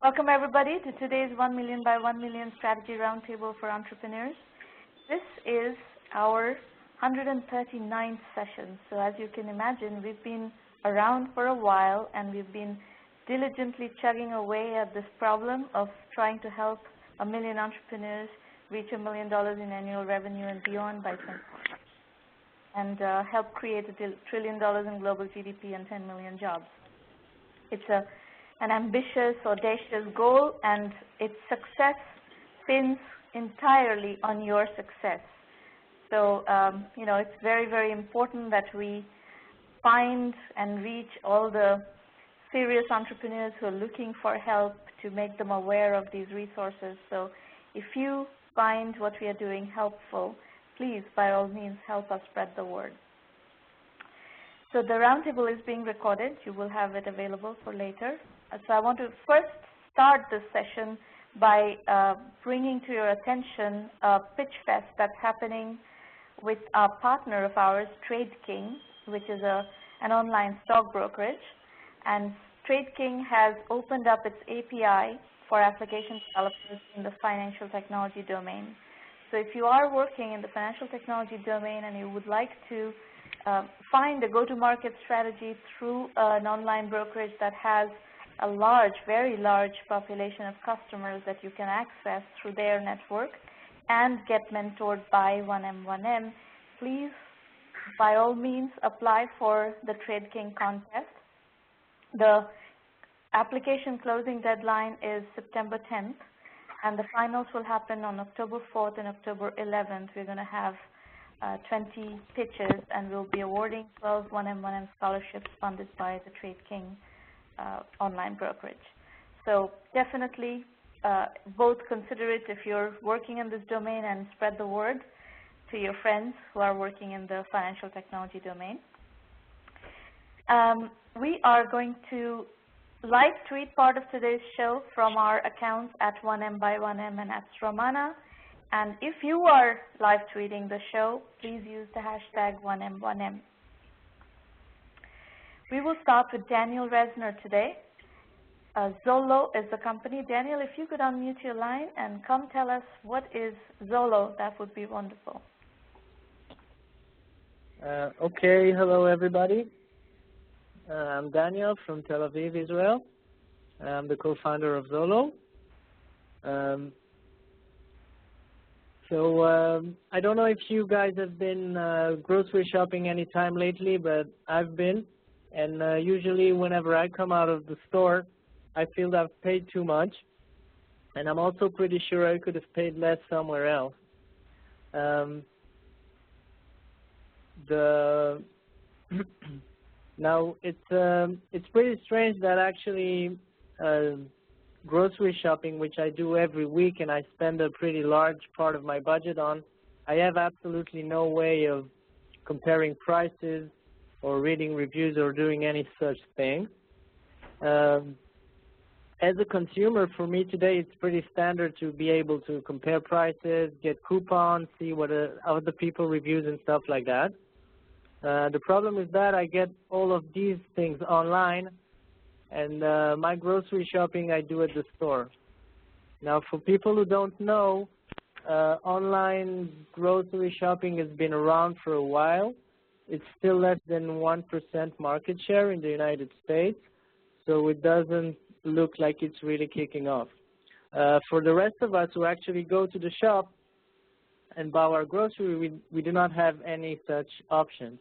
Welcome everybody to today's 1 Million by 1 Million Strategy Roundtable for Entrepreneurs. This is our 139th session. So as you can imagine, we've been around for a while and we've been diligently chugging away at this problem of trying to help 1 million entrepreneurs reach $1 million in annual revenue and beyond by 2020, and help create $1 trillion in global GDP and 10 million jobs. It's an ambitious, audacious goal, and its success depends entirely on your success. So, it's very, very important that we find and reach all the serious entrepreneurs who are looking for help to make them aware of these resources. So if you find what we are doing helpful, please, by all means, help us spread the word. So the roundtable is being recorded. You will have it available for later. So I want to first start this session by bringing to your attention a pitch fest that's happening with a partner of ours, TradeKing, which is an online stock brokerage. And TradeKing has opened up its API for application developers in the financial technology domain. So if you are working in the financial technology domain and you would like to find a go-to-market strategy through an online brokerage that has a large, very large population of customers that you can access through their network and get mentored by 1M1M, please, by all means, apply for the TradeKing contest. The application closing deadline is September 10th, and the finals will happen on October 4th and October 11th. We're going to have 20 pitches, and we'll be awarding 12 1M1M scholarships funded by the TradeKing online brokerage. So definitely both consider it if you're working in this domain, and spread the word to your friends who are working in the financial technology domain. We are going to live tweet part of today's show from our accounts at 1M by 1M and at Sramana. And if you are live tweeting the show, please use the hashtag 1M1M. We will start with Daniel Resner today. Zolo is the company. Daniel, if you could unmute your line and come tell us what is Zolo, that would be wonderful. Okay, hello everybody. I'm Daniel from Tel Aviv, Israel. I'm the co-founder of Zolo. I don't know if you guys have been grocery shopping any time lately, but I've been. And usually whenever I come out of the store, I feel that I've paid too much. And I'm also pretty sure I could have paid less somewhere else. Now, it's pretty strange that actually grocery shopping, which I do every week and I spend a pretty large part of my budget on, I have absolutely no way of comparing prices or reading reviews or doing any such thing. As a consumer, for me today, it's pretty standard to be able to compare prices, get coupons, see what other people reviews and stuff like that. The problem is that I get all of these things online, and my grocery shopping I do at the store. Now, for people who don't know, online grocery shopping has been around for a while. It's still less than 1% market share in the United States, so it doesn't look like it's really kicking off. For the rest of us who actually go to the shop and buy our grocery, we do not have any such options.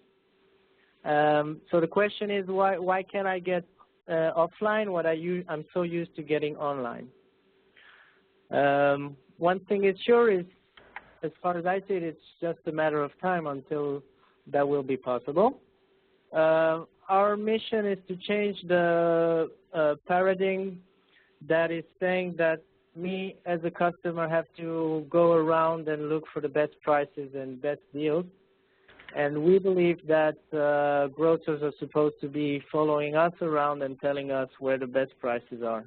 So the question is, why can't I get offline what I'm so used to getting online? One thing is sure is, as far as I see it, it's just a matter of time until that will be possible. Our mission is to change the paradigm that is saying that me as a customer have to go around and look for the best prices and best deals. And we believe that grocers are supposed to be following us around and telling us where the best prices are.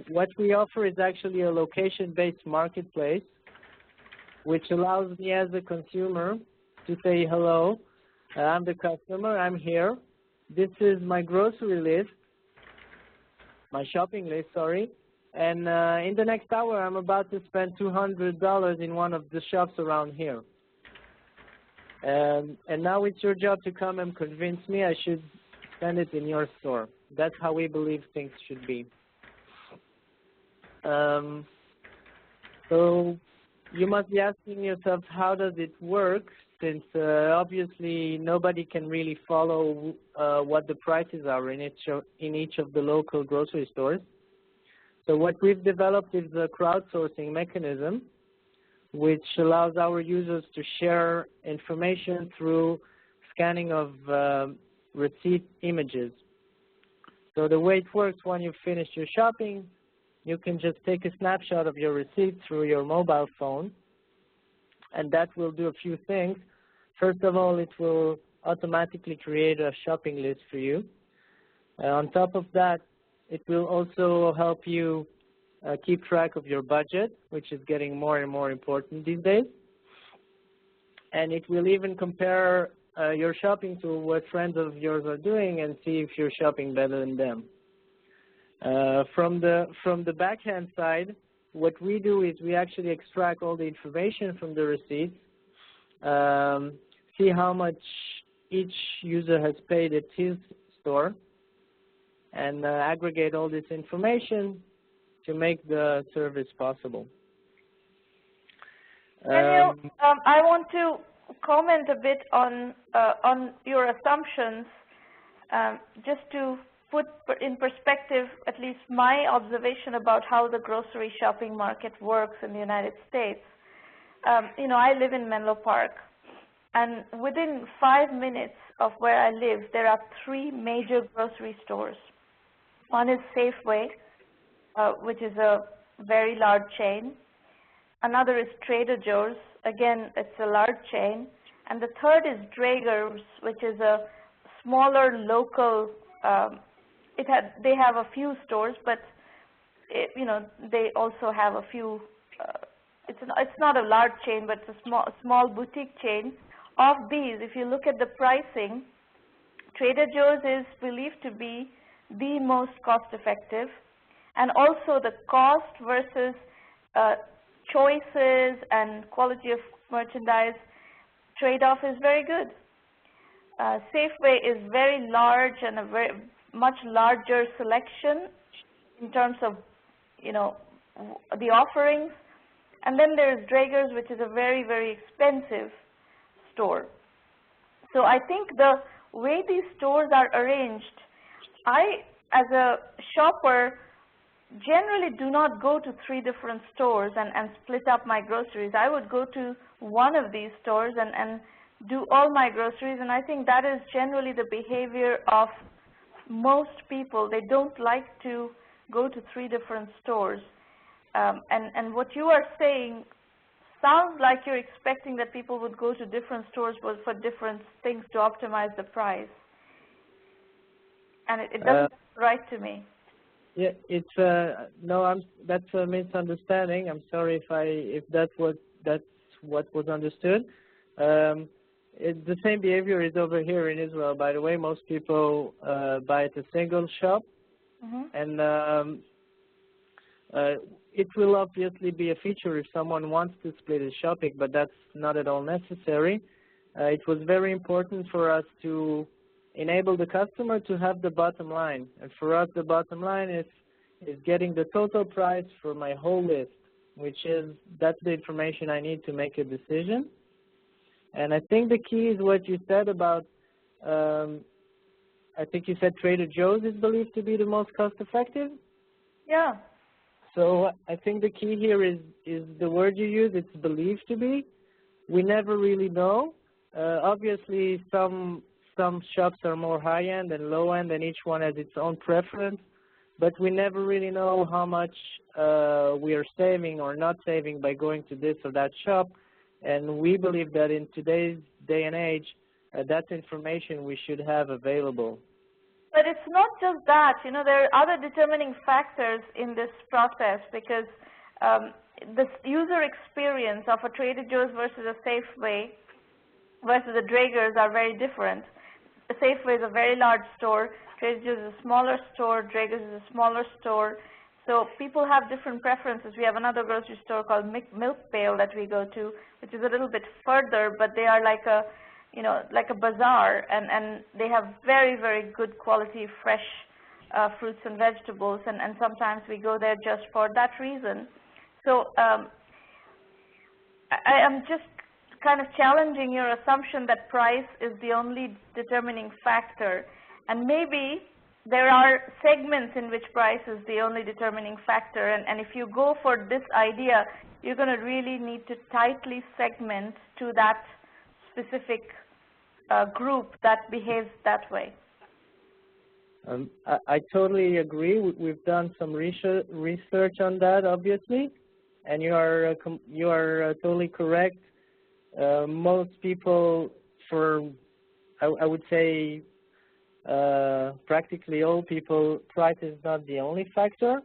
What we offer is actually a location-based marketplace, which allows me as a consumer to say, hello, I'm the customer, I'm here. This is my grocery list. my shopping list, sorry. And in the next hour, I'm about to spend $200 in one of the shops around here. And now it's your job to come and convince me I should spend it in your store. That's how we believe things should be. So you must be asking yourself, how does it work? Since obviously nobody can really follow what the prices are in each of the local grocery stores. So what we've developed is a crowdsourcing mechanism which allows our users to share information through scanning of receipt images. So the way it works, when you've finished your shopping, you can just take a snapshot of your receipt through your mobile phone, and that will do a few things. First of all, it will automatically create a shopping list for you. On top of that, it will also help you keep track of your budget, which is getting more and more important these days. And it will even compare your shopping to what friends of yours are doing and see if you're shopping better than them. From the backhand side, what we do is we actually extract all the information from the receipts, see how much each user has paid at his store, and aggregate all this information to make the service possible. Daniel, I want to comment a bit on your assumptions, just to put in perspective at least my observation about how the grocery shopping market works in the United States. You know, I live in Menlo Park, and within 5 minutes of where I live, there are 3 major grocery stores. One is Safeway, which is a very large chain. Another is Trader Joe's. Again, it's a large chain. And the third is Draeger's, which is a smaller local. They have a few stores, but you know, they also have a few. It's not a large chain, but it's a small boutique chain. Of these, if you look at the pricing, Trader Joe's is believed to be the most cost-effective, and also the cost versus choices and quality of merchandise trade-off is very good. Safeway is very large and a very much larger selection in terms of, you know, the offerings. And then there's Draeger's, which is a very, very expensive store. So I think the way these stores are arranged, I, as a shopper, generally do not go to 3 different stores and split up my groceries. I would go to one of these stores and do all my groceries, and I think that is generally the behavior of most people. They don't like to go to 3 different stores. And what you are saying sounds like you're expecting that people would go to different stores for different things to optimize the price. And it doesn't sound right to me. Yeah, it's no, that's a misunderstanding. I'm sorry if that's what was understood. The same behavior is over here in Israel, by the way. Most people buy at a single shop, and it will obviously be a feature if someone wants to split his shopping, but that's not at all necessary. It was very important for us to enable the customer to have the bottom line, and for us the bottom line is getting the total price for my whole list, that's the information I need to make a decision. And I think the key is what you said about, I think you said Trader Joe's is believed to be the most cost effective? Yeah. So I think the key here is the word you use, it's believed to be. We never really know. Obviously some shops are more high-end and low-end, and each one has its own preference, but we never really know how much we are saving or not saving by going to this or that shop. And we believe that in today's day and age, that's information we should have available. But it's not just that. You know, there are other determining factors in this process, because the user experience of a Trader Joe's versus a Safeway versus a Draeger's are very different. Safeway is a very large store, Trader Joe's is a smaller store, Draeger's is a smaller store. So people have different preferences. We have another grocery store called Milk Pail that we go to, which is a little bit further, but they are like a, like a bazaar, and they have very, very good quality fresh fruits and vegetables, and sometimes we go there just for that reason. So I am just kind of challenging your assumption that price is the only determining factor, and maybe there are segments in which price is the only determining factor, and if you go for this idea, you're going to really need to tightly segment to that specific group that behaves that way. I totally agree. We've done some research on that, obviously, and you are totally correct. Most people, I would say, practically all people, price is not the only factor.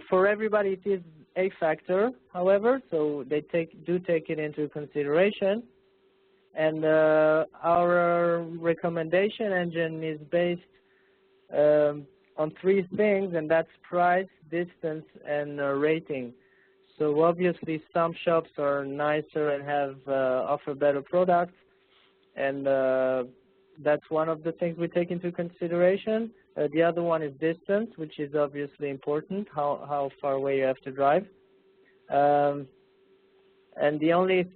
For everybody, it is a factor, however, so they do take it into consideration. And our recommendation engine is based on 3 things, and that's price, distance, and rating. So obviously, some shops are nicer and have offer better products, and that's one of the things we take into consideration. The other one is distance, which is obviously important, how far away you have to drive. And the only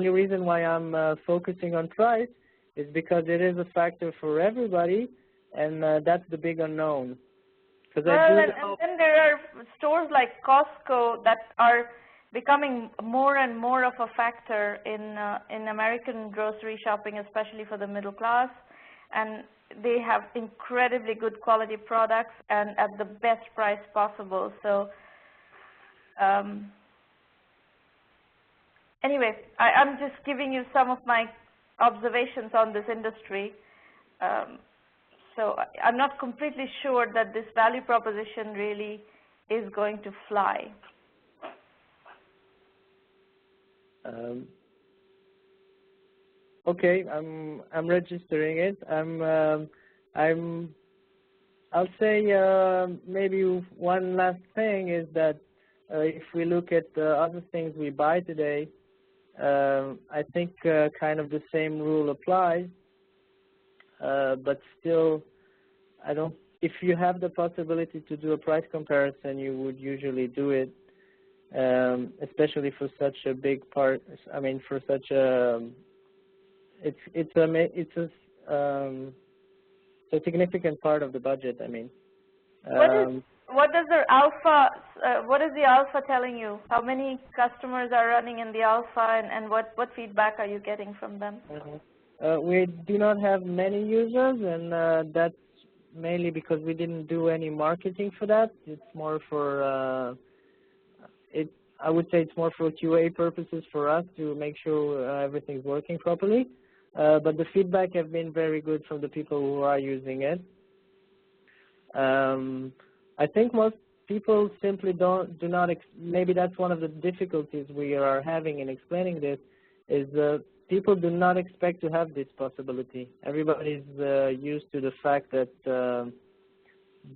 reason why I'm focusing on price is because it is a factor for everybody, and that's the big unknown. Well, and then there are stores like Costco that are becoming more and more of a factor in American grocery shopping, especially for the middle class, and they have incredibly good quality products and at the best price possible. So anyway, I'm just giving you some of my observations on this industry. So I'm not completely sure that this value proposition really is going to fly. Okay, I'm registering it. I'll say maybe one last thing is that if we look at the other things we buy today, I think kind of the same rule applies. But still, if you have the possibility to do a price comparison, you would usually do it, especially for such a big part. I mean, for such a, it's a significant part of the budget. I mean, what is the alpha? What is the alpha telling you? How many customers are running in the alpha, and what feedback are you getting from them? We do not have many users, and that's mainly because we didn't do any marketing for that. It's more for I would say it's more for QA purposes for us to make sure everything's working properly. But the feedback have been very good from the people who are using it. I think most people simply do not. Maybe that's one of the difficulties we are having in explaining this. Is people do not expect to have this possibility. Everybody's used to the fact that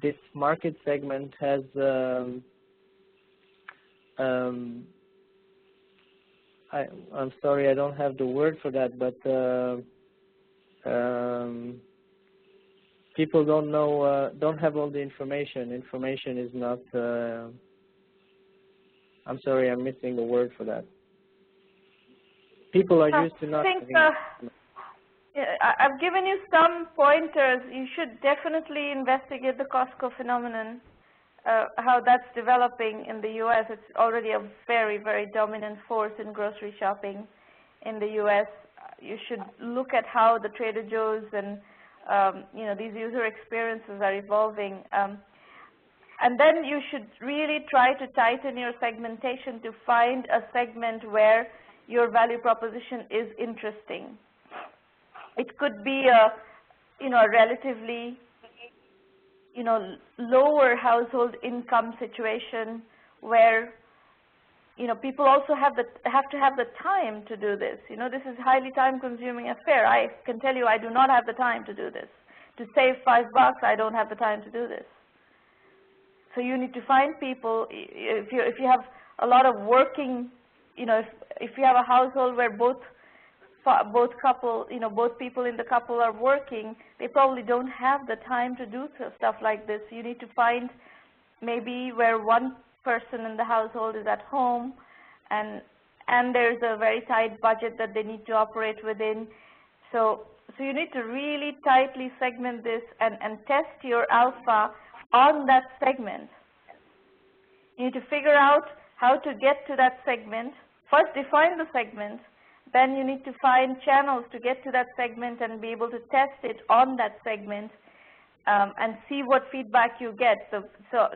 this market segment has I'm sorry, I don't have the word for that, but people don't know, don't have all the information. Information is not, I'm sorry, I'm missing the word for that. People are used to not having I've given you some pointers. You should definitely investigate the Costco phenomenon, how that's developing in the U.S. It's already a very, very dominant force in grocery shopping in the U.S. You should look at how the Trader Joe's and these user experiences are evolving. And then you should really try to tighten your segmentation to find a segment where your value proposition is interesting. It could be a relatively lower household income situation where people also have to have the time to do this. This is highly time-consuming affair. I can tell you, I do not have the time to do this. To save $5, I don't have the time to do this. So you need to find people. If you have a lot of working, if you have a household where both people in the couple are working, they probably don't have the time to do stuff like this. You need to find maybe where one person in the household is at home, and there's a very tight budget that they need to operate within. So you need to really tightly segment this and test your alpha on that segment. You need to figure out how to get to that segment. First, define the segment. Then you need to find channels to get to that segment and be able to test it on that segment and see what feedback you get. So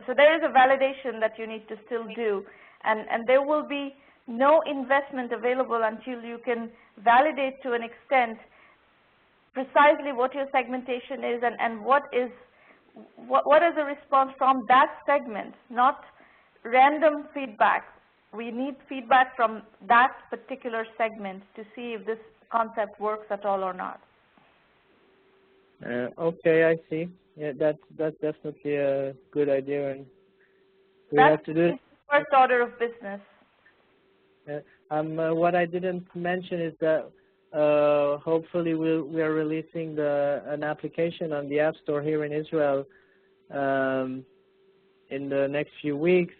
there is a validation that you need to still do, and there will be no investment available until you can validate to an extent precisely what your segmentation is and what is the response from that segment, not random feedback. We need feedback from that particular segment to see if this concept works at all or not. Okay, I see. Yeah, that's definitely a good idea, and we That's have to do it. The first order of business. What I didn't mention is that hopefully we are releasing an application on the App Store here in Israel in the next few weeks,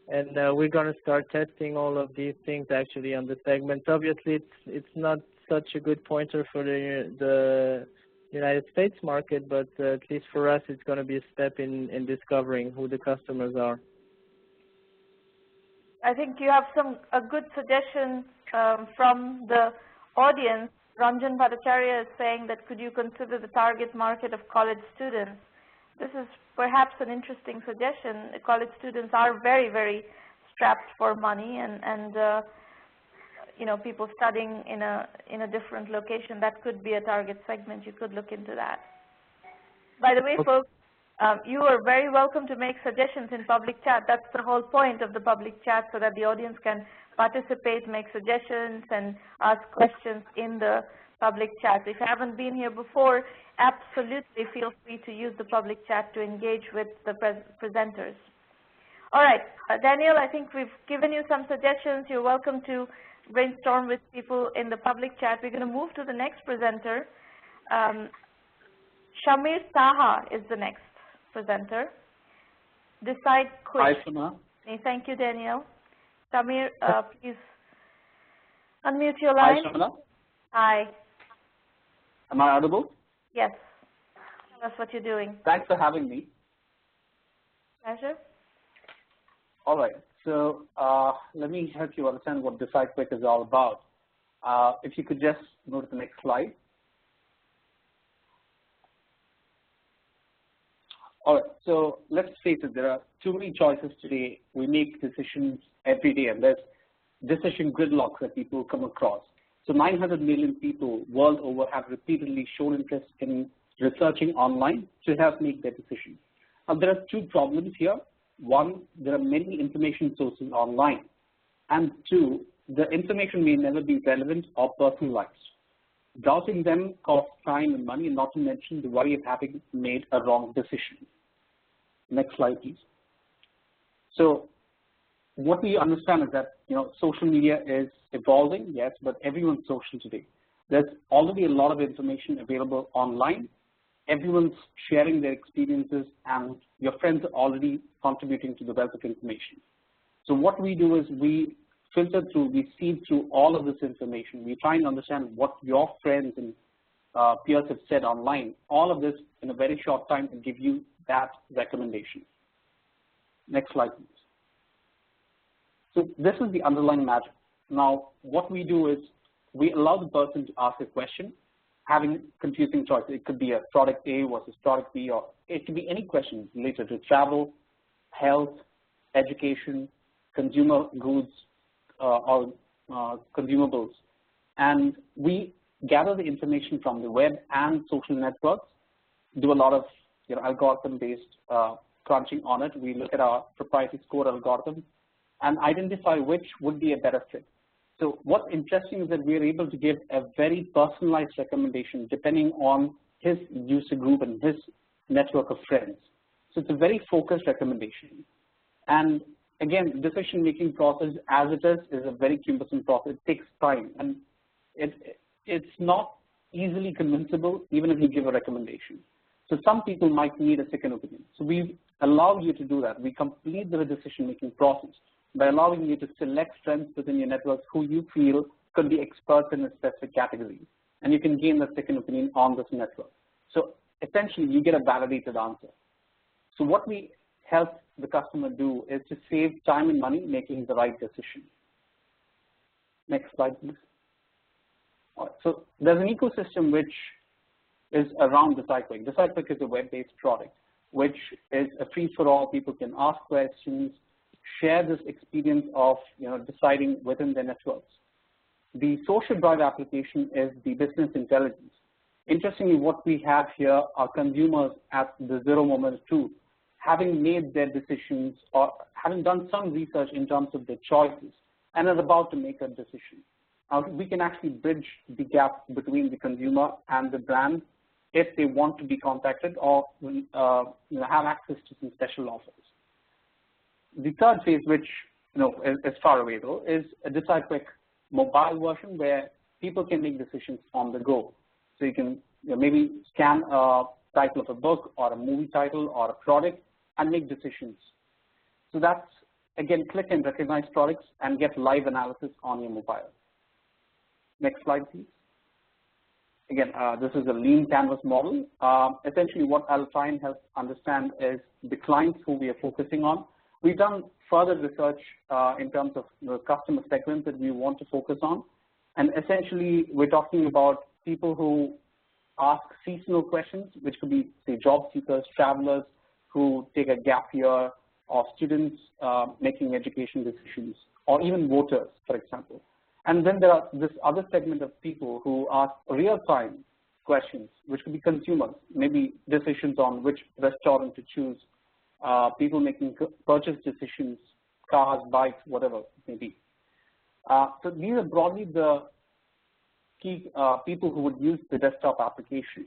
and we're going to start testing all of these things actually on the segments. Obviously, it's not such a good pointer for the United States market, but at least for us, it's going to be a step in discovering who the customers are. I think you have a good suggestion from the audience. Ranjan Bhattacharya is saying that could you consider the target market of college students? This is perhaps an interesting suggestion. College students are very, very strapped for money, and people studying in a different location. That could be a target segment. You could look into that. By the way, folks, you are very welcome to make suggestions in public chat. That's the whole point of the public chat, so that the audience can participate, make suggestions, and ask questions in the public chat. If you haven't been here before, absolutely feel free to use the public chat to engage with the presenters. All right, Daniel, I think we've given you some suggestions. You're welcome to brainstorm with people in the public chat. We're going to move to the next presenter. Shamir Taha is the next presenter. Decide quick. Hi, Sramana. Thank you, Daniel. Shamir, please unmute your line. Hi, Sramana. Hi. Am I audible? Yes. Tell us what you're doing. Thanks for having me. Pleasure. All right. So let me help you understand what Decide Quick is all about. If you could just go to the next slide. All right. So let's face it, there are too many choices today. We make decisions every day, and there's decision gridlocks that people come across. So 900 million people world over have repeatedly shown interest in researching online to help make their decisions. Now, there are two problems here. One, there are many information sources online. And two, the information may never be relevant or personalized. Doubting them costs time and money, and not to mention the worry of having made a wrong decision. Next slide, please. So what we understand is that social media is evolving, yes, but everyone's social today. There's already a lot of information available online. Everyone's sharing their experiences, and your friends are already contributing to the wealth of information. So what we do is we filter through, we seed through all of this information. We try and understand what your friends and peers have said online. All of this in a very short time to give you that recommendation. Next slide, please. So this is the underlying magic. Now, what we do is we allow the person to ask a question, having confusing choices. It could be a product A versus product B, or it could be any question related to travel, health, education, consumer goods, or consumables. And we gather the information from the web and social networks, do a lot of algorithm-based crunching on it. We look at our proprietary score algorithm, and identify which would be a better fit. So what's interesting is that we're able to give a very personalized recommendation depending on his user group and his network of friends. So it's a very focused recommendation. And again, decision-making process as it is a very cumbersome process. It takes time, and it's not easily convincible even if you give a recommendation. So some people might need a second opinion. So we allow you to do that. We complete the decision-making process by allowing you to select friends within your networks who you feel could be experts in a specific category, and you can gain the second opinion on this network. So essentially, you get a validated answer. So what we help the customer do is to save time and money making the right decision. Next slide, please. All right, so there's an ecosystem which is around DecideQuick. DecideQuick is a web-based product, which is a free-for-all. People can ask questions, share this experience of deciding within their networks. The social drive application is the business intelligence. Interestingly, what we have here are consumers at the zero moment too, having made their decisions or having done some research in terms of their choices and are about to make a decision. We can actually bridge the gap between the consumer and the brand if they want to be contacted or have access to some special offers. The third phase, which is far away though, is a DecideQuick mobile version where people can make decisions on the go. So you can maybe scan a title of a book or a movie title or a product and make decisions. So that's, again, click and recognize products and get live analysis on your mobile. Next slide, please. Again, this is a lean canvas model. Essentially, what I'll try and help understand is the clients who we are focusing on. We've done further research in terms of the customer segments that we want to focus on. And essentially, we're talking about people who ask seasonal questions, which could be, say, job seekers, travelers who take a gap year, or students making education decisions, or even voters, for example. And then there are this other segment of people who ask real-time questions, which could be consumers, maybe decisions on which restaurant to choose, people making purchase decisions, cars, bikes, whatever it may be. So these are broadly the key people who would use the desktop application.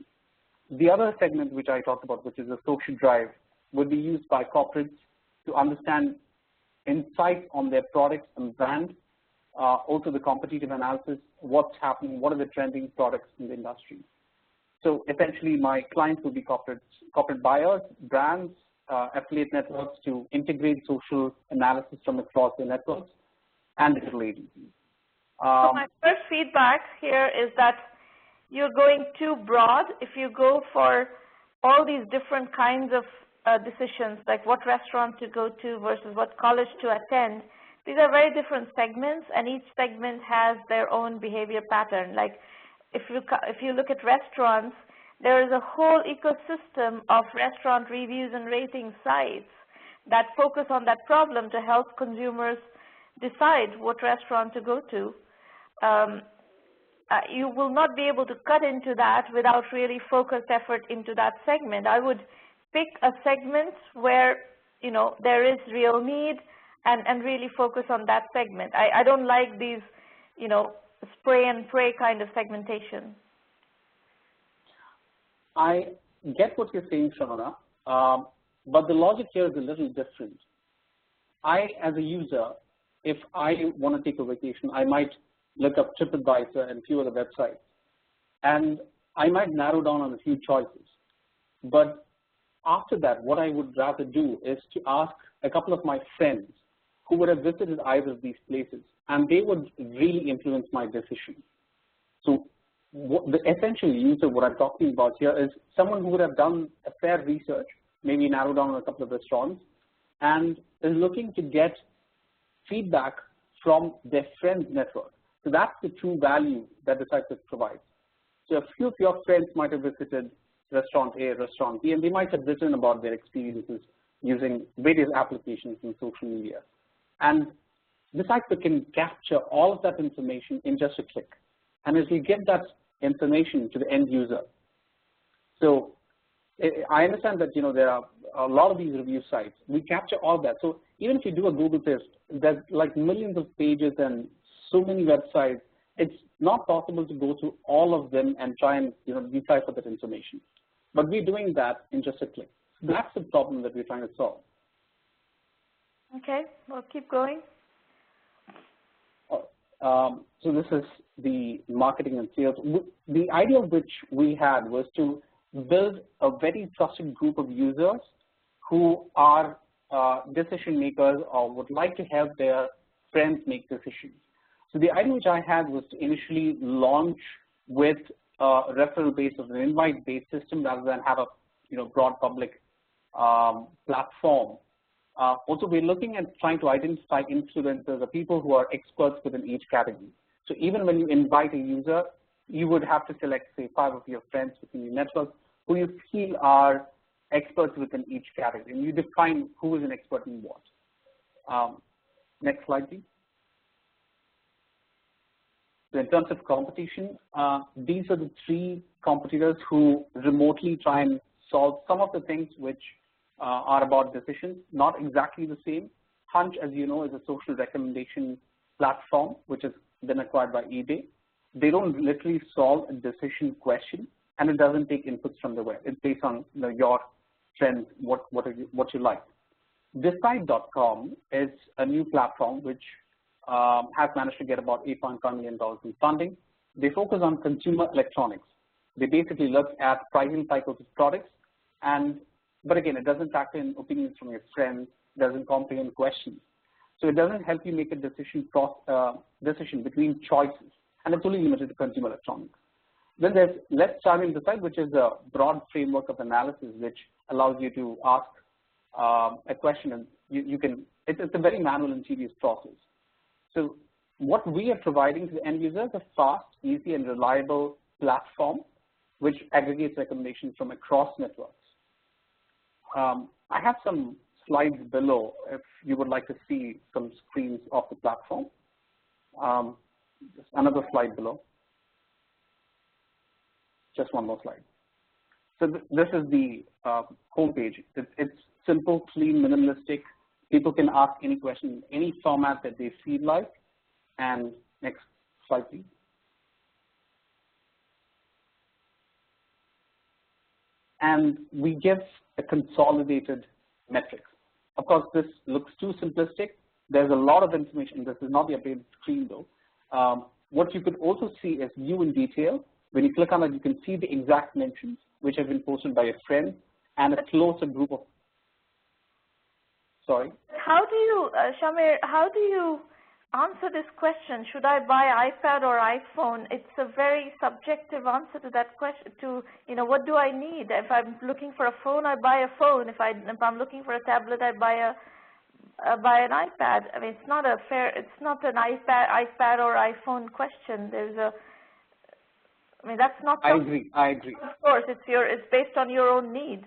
The other segment which I talked about, which is the social drive, would be used by corporates to understand insights on their products and brand, also the competitive analysis, what's happening, what are the trending products in the industry. So essentially, my clients will be corporate buyers, brands, affiliate networks to integrate social analysis from across the networks, and digital agencies. So my first feedback here is that you're going too broad. If you go for all these different kinds of decisions, like what restaurant to go to versus what college to attend, these are very different segments, and each segment has their own behavior pattern. Like if you look at restaurants, there is a whole ecosystem of restaurant reviews and rating sites that focus on that problem to help consumers decide what restaurant to go to. You will not be able to cut into that without really focused effort into that segment. I would pick a segment where there is real need and really focus on that segment. I don't like these spray and pray kind of segmentation. I get what you're saying, Sramana, but the logic here is a little different. As a user, if I want to take a vacation, I might look up TripAdvisor and a few other websites, and I might narrow down on a few choices. But after that, what I would rather do is to ask a couple of my friends who would have visited either of these places, and they would really influence my decision. So the essential user, what I'm talking about here, is someone who would have done a fair research, maybe narrow down on a couple of restaurants, and is looking to get feedback from their friends' network. So that's the true value that DecideQuick provides. So a few of your friends might have visited restaurant A, restaurant B, and they might have written about their experiences using various applications in social media. And DecideQuick can capture all of that information in just a click, and it will give that information to the end user. So I understand that there are a lot of these review sites. We capture all that. So even if you do a Google test, there's like millions of pages and so many websites. It's not possible to go through all of them and try and decipher that information. But we're doing that in just a click. That's the problem that we're trying to solve. Okay, well, keep going. So this is the marketing and sales. The idea which we had was to build a very trusted group of users who are decision makers or would like to help their friends make decisions. So the idea which I had was to initially launch with a referral-based or an invite-based system rather than have a broad public platform. Also, we're looking at trying to identify influencers or people who are experts within each category. So even when you invite a user, you would have to select, say, 5 of your friends within your network who you feel are experts within each category, and you define who is an expert in what. Next slide, please. So in terms of competition, these are the 3 competitors who remotely try and solve some of the things which are about decisions, not exactly the same. Hunch, as you know, is a social recommendation platform which has been acquired by eBay. They don't literally solve a decision question, and it doesn't take inputs from the web. It's based on your trends, what you like. Decide.com is a new platform which has managed to get about $8.5 million in funding. They focus on consumer electronics. They basically look at pricing cycles of products, but again, it doesn't factor in opinions from your friends, doesn't comprehend questions. So it doesn't help you make a decision between choices, and it's only limited to consumer electronics. Then there's Let's Start and Decide, which is a broad framework of analysis which allows you to ask a question, and it's a very manual and tedious process. So what we are providing to the end user is a fast, easy, and reliable platform which aggregates recommendations from across networks. I have some slides below if you would like to see some screens of the platform. Just another slide below. Just one more slide. So this is the homepage. It's simple, clean, minimalistic. People can ask any question in any format that they feel like. And next slide, please. And we give a consolidated metrics. Of course, this looks too simplistic. There's a lot of information. This is not the updated screen, though. What you could also see is view in detail. When you click on it, you can see the exact mentions which have been posted by a friend and a closer group of. Sorry. How do you, Shamir? How do you answer this question? Should I buy iPad or iPhone? It's a very subjective answer to that question. What do I need? If I'm looking for a phone, I buy a phone. If I'm looking for a tablet, I buy an iPad. I mean, it's not an iPad or iPhone question. That's not. I agree. Of course, it's based on your own need.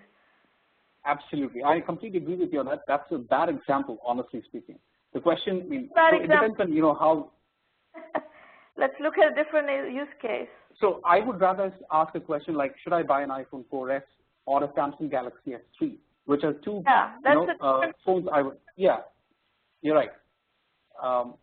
Absolutely, I completely agree with you on that. That's a bad example, honestly speaking. The question, it depends on how. Let's look at a different use case. So I would rather ask a question like, should I buy an iPhone 4S or a Samsung Galaxy S3, which are two phones I would. Yeah, you're right. And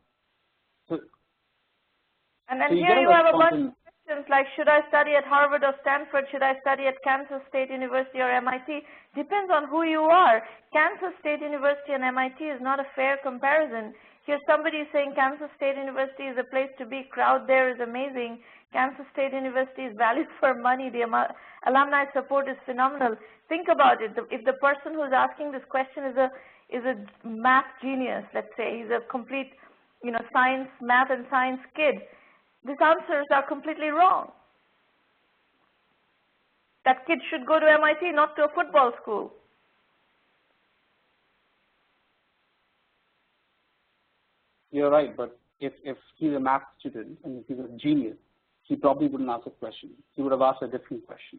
then here you have a bunch of questions like, should I study at Harvard or Stanford? Should I study at Kansas State University or MIT? Depends on who you are. Kansas State University and MIT is not a fair comparison. Here's somebody saying Kansas State University is a place to be. Crowd there is amazing. Kansas State University is valued for money. The alumni support is phenomenal. Think about it. If the person who's asking this question is a math genius, let's say, he's a complete, math and science kid, these answers are completely wrong. That kid should go to MIT, not to a football school. You're right, but if he's a math student and if he's a genius, he probably wouldn't ask a question. He would have asked a different question.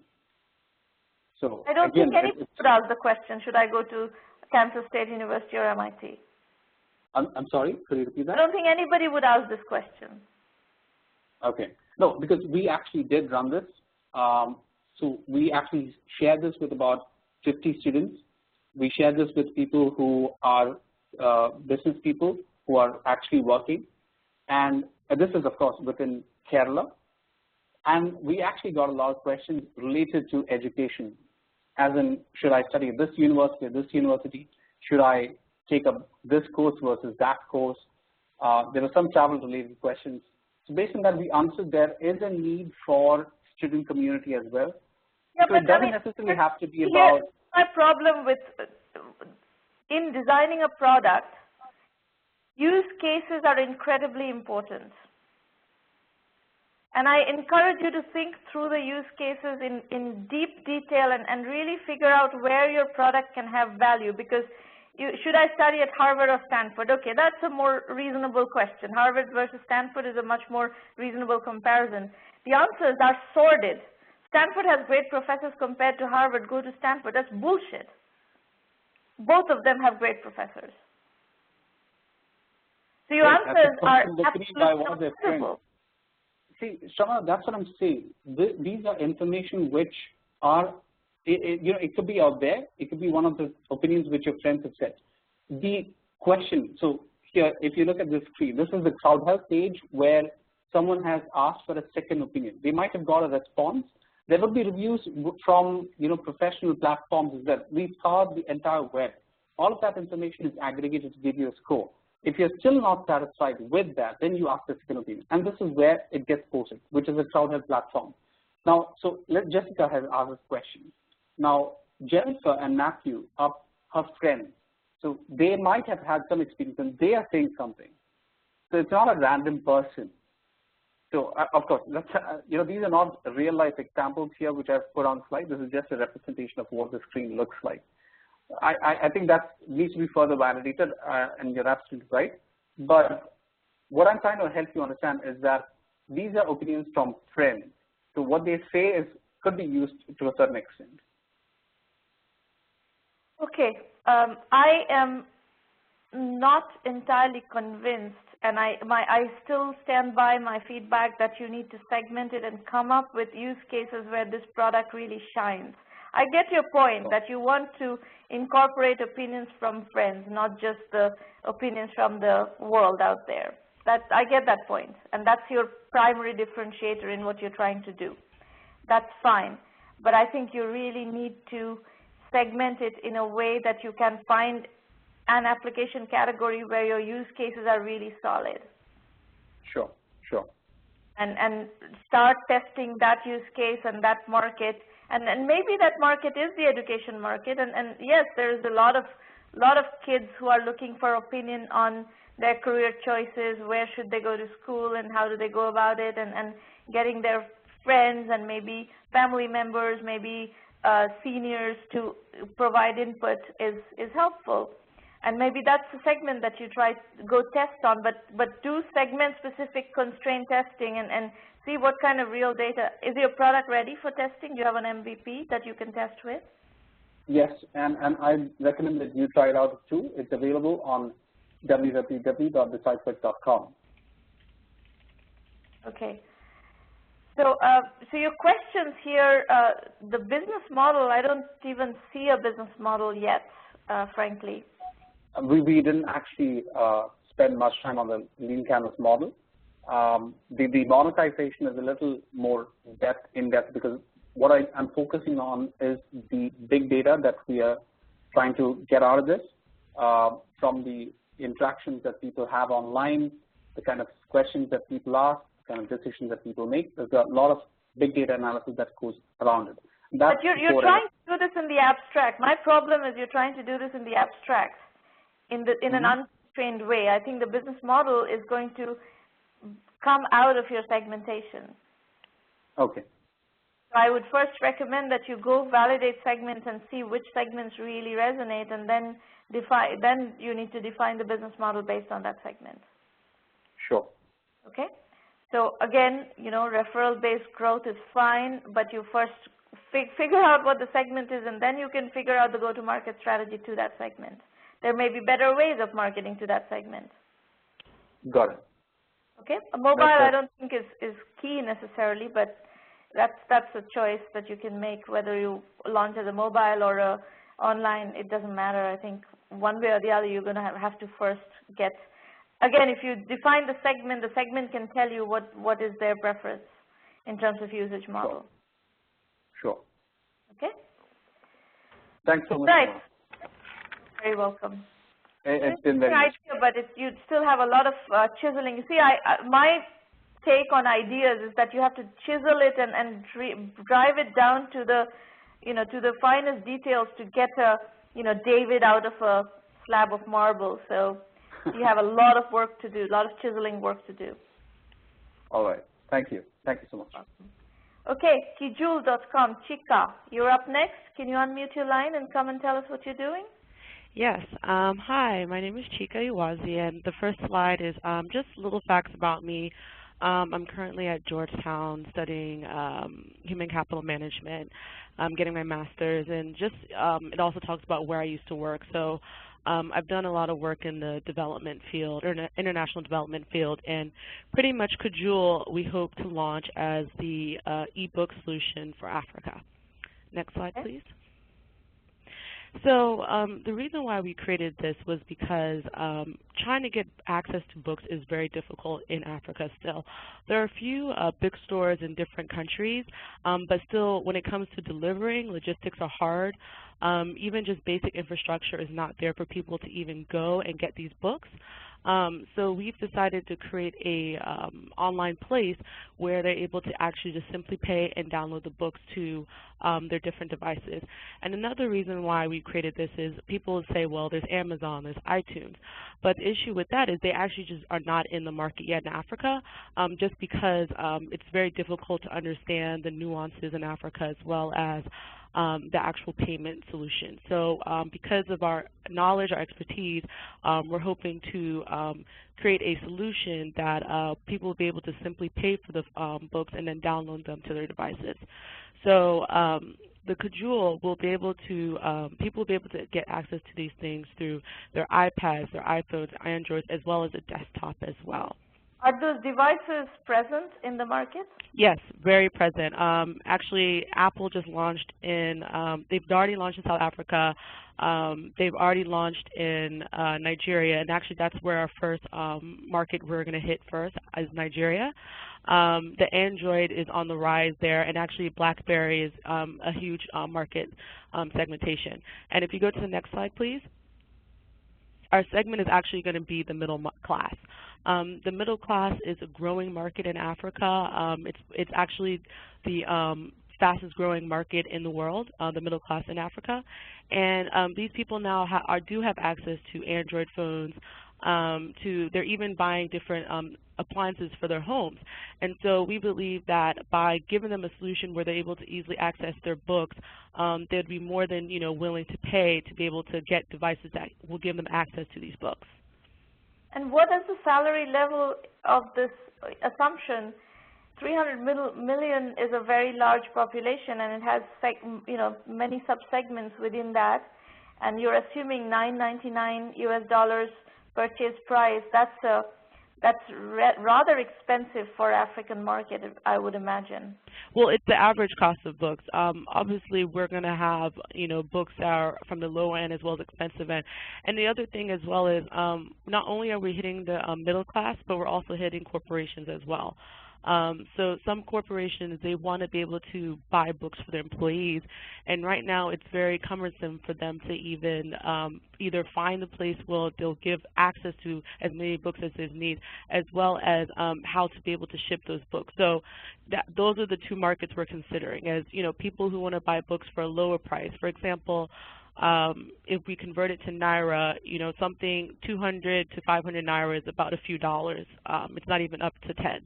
So I don't think anybody would ask the question, should I go to Kansas State University or MIT? I'm sorry, could you repeat that? I don't think anybody would ask this question. Okay. No, because we actually did run this. So we actually share this with about 50 students. We share this with people who are business people who are actually working. And this is, of course, within Kerala. And we actually got a lot of questions related to education, as in, should I study at this university or this university? Should I take up this course versus that course? There were some travel-related questions. So based on that, we answered there is a need for student community as well. Yeah, so but it doesn't necessarily have to be about. My problem with in designing a product, use cases are incredibly important. And I encourage you to think through the use cases in deep detail and really figure out where your product can have value. Because should I study at Harvard or Stanford? Okay, that's a more reasonable question. Harvard versus Stanford is a much more reasonable comparison. The answers are sordid. Stanford has great professors compared to Harvard. Go to Stanford. That's bullshit. Both of them have great professors. So your answers are absolutely unsuitable. See, Sramana, that's what I'm saying. These are information which are, it could be out there. It could be one of the opinions which your friends have said. The question, so here, if you look at this screen, this is the crowd health page where someone has asked for a second opinion. They might have got a response. There will be reviews from, professional platforms as well. We scoured the entire web. All of that information is aggregated to give you a score. If you're still not satisfied with that, then you ask the second opinion. And this is where it gets posted, which is a crowd health platform. Now, so Jessica has asked this question. Now, Jennifer and Matthew are her friends. So they might have had some experience and they are saying something. So it's not a random person. So of course, that's, these are not real life examples here which I've put on slide. This is just a representation of what the screen looks like. I think that needs to be further validated, and you're absolutely right. But what I'm trying to help you understand is that these are opinions from friends. So what they say could be used to a certain extent. Okay, I am not entirely convinced, and I still stand by my feedback that you need to segment it and come up with use cases where this product really shines. I get your point that you want to incorporate opinions from friends, not just the opinions from the world out there. I get that point, and that's your primary differentiator in what you're trying to do. That's fine, but I think you really need to segment it in a way that you can find an application category where your use cases are really solid. Sure, sure. And start testing that use case and that market. And maybe that market is the education market, and yes, there's a lot of kids who are looking for opinion on their career choices, where should they go to school and how do they go about it, and getting their friends and maybe family members, maybe seniors to provide input is helpful. And maybe that's a segment that you try to go test on, but do segment-specific constraint testing and see what kind of real data. Is your product ready for testing? Do you have an MVP that you can test with? Yes, and I recommend that you try it out too. It's available on www.decipher.com. Okay. So, so your questions here, the business model, I don't even see a business model yet, frankly. We didn't actually spend much time on the lean canvas model. The monetization is a little more in-depth because what I'm focusing on is the big data that we are trying to get out of this from the interactions that people have online, the kind of questions that people ask, the kind of decisions that people make. There's a lot of big data analysis that goes around it. But you're trying to do this in the abstract. My problem is you're trying to do this in the abstract, in an untrained way. I think the business model is going to come out of your segmentation. Okay. So I would first recommend that you go validate segments and see which segments really resonate, and then you need to define the business model based on that segment. Sure. Okay. So again, referral-based growth is fine, but you first figure out what the segment is, and then you can figure out the go-to-market strategy to that segment. There may be better ways of marketing to that segment. Got it. Okay. A mobile, I don't think is key necessarily, but that's a choice that you can make, whether you launch as a mobile or a online. It doesn't matter. I think one way or the other, you're going to have to first get. Again, if you define the segment can tell you what is their preference in terms of usage model. Sure. Okay. Thanks so much. Right. Very welcome. It's been very nice. But you still have a lot of chiseling. You see, my take on ideas is that you have to chisel it and drive it down to the, to the finest details to get a, David out of a slab of marble. So you have a lot of work to do, a lot of chiseling work to do. All right. Thank you. Thank you so much. Awesome. Okay, kijul.com, Chika, you're up next. Can you unmute your line and come and tell us what you're doing? Yes. Hi, my name is Chika Iwazi, and the first slide is just little facts about me. I'm currently at Georgetown studying human capital management. I'm getting my master's, and just it also talks about where I used to work. So I've done a lot of work in the development field, or international development field, and pretty much Kijul we hope to launch as the e-book solution for Africa. Next slide, please. So the reason why we created this was because trying to get access to books is very difficult in Africa still. There are a few bookstores in different countries, but still when it comes to delivering, logistics are hard. Even just basic infrastructure is not there for people to even go and get these books. So we've decided to create a online place where they're able to actually just simply pay and download the books to their different devices. And another reason why we created this is people say, well, there's Amazon, there's iTunes. But the issue with that is they actually just are not in the market yet in Africa, just because it's very difficult to understand the nuances in Africa as well as the actual payment solution. So because of our knowledge, our expertise, we're hoping to create a solution that people will be able to simply pay for the books and then download them to their devices. So the Kijul will be able to, people will be able to get access to these things through their iPads, their iPhones, Androids, as well as a desktop as well. Are those devices present in the market? Yes, very present. Actually, Apple just launched in, they've already launched in South Africa. They've already launched in Nigeria, and actually that's where our first market we're going to hit first is Nigeria. The Android is on the rise there, and actually BlackBerry is a huge market segmentation. And if you go to the next slide, please. Our segment is actually going to be the middle class. The middle class is a growing market in Africa. It's actually the fastest growing market in the world, the middle class in Africa. And these people now do have access to Android phones. They're even buying different appliances for their homes. And so we believe that by giving them a solution where they're able to easily access their books, they'd be more than willing to pay to be able to get devices that will give them access to these books. And what is the salary level of this assumption? 300 million is a very large population, and it has many subsegments within that. And you're assuming $9.99 US purchase price. That's rather expensive for African market, I would imagine. Well, it's the average cost of books. Obviously, we're going to have books that are from the low end as well as expensive end. And the other thing as well is not only are we hitting the middle class, but we're also hitting corporations as well. So some corporations, they want to be able to buy books for their employees, and right now it's very cumbersome for them to even either find a place where they'll give access to as many books as they need, as well as how to be able to ship those books. So those are the two markets we're considering, as people who want to buy books for a lower price. For example, if we convert it to Naira, something 200 to 500 Naira is about a few dollars. It's not even up to 10.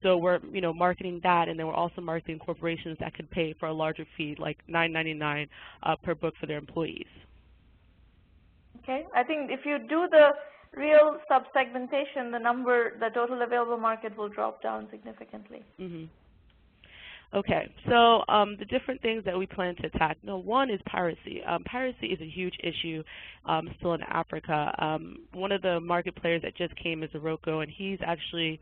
So we're, marketing that, and then we're also marketing corporations that could pay for a larger fee, like $9.99 per book for their employees. Okay, I think if you do the real sub-segmentation, the total available market will drop down significantly. Mm-hmm. Okay, so the different things that we plan to attack. One is piracy. Piracy is a huge issue still in Africa. One of the market players that just came is Iroko, and he's actually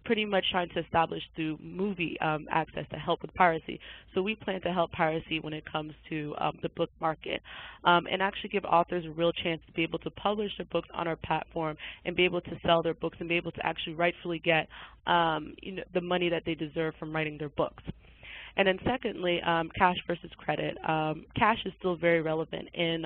pretty much trying to establish through movie access to help with piracy. So we plan to help piracy when it comes to the book market, and actually give authors a real chance to be able to publish their books on our platform and be able to sell their books and be able to actually rightfully get the money that they deserve from writing their books. And then secondly, cash versus credit. Cash is still very relevant in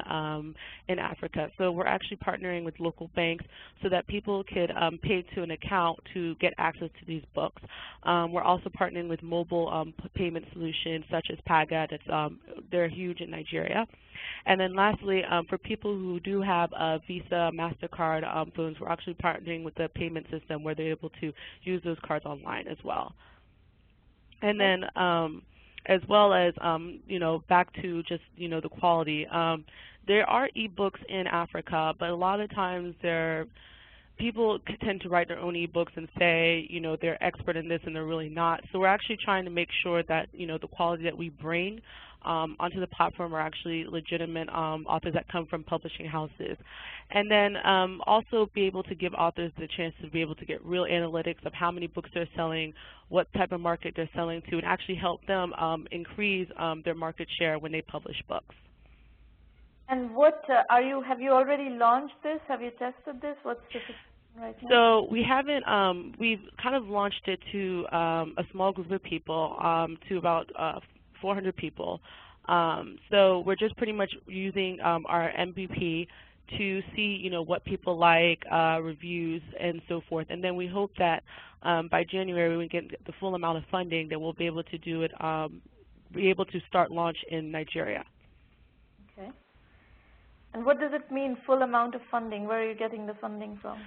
Africa. So we're actually partnering with local banks so that people could pay to an account to get access to these books. We're also partnering with mobile payment solutions such as Paga. They're huge in Nigeria. And then lastly, for people who do have Visa, MasterCard phones, we're actually partnering with the payment system where they're able to use those cards online as well. And then as well as, back to just, the quality. There are e-books in Africa, but a lot of times people tend to write their own e-books and say, they're expert in this and they're really not. So we're actually trying to make sure that, the quality that we bring onto the platform are actually legitimate authors that come from publishing houses. And then also be able to give authors the chance to be able to get real analytics of how many books they're selling, what type of market they're selling to, and actually help them increase their market share when they publish books. And what have you already launched this? Have you tested this? What's the situation right now? So we haven't, we've kind of launched it to a small group of people, to about 400 people. So we're just pretty much using our MVP to see, what people like, reviews, and so forth. And then we hope that by January we get the full amount of funding that we'll be able to do it, be able to start launch in Nigeria. Okay. And what does it mean, full amount of funding? Where are you getting the funding from?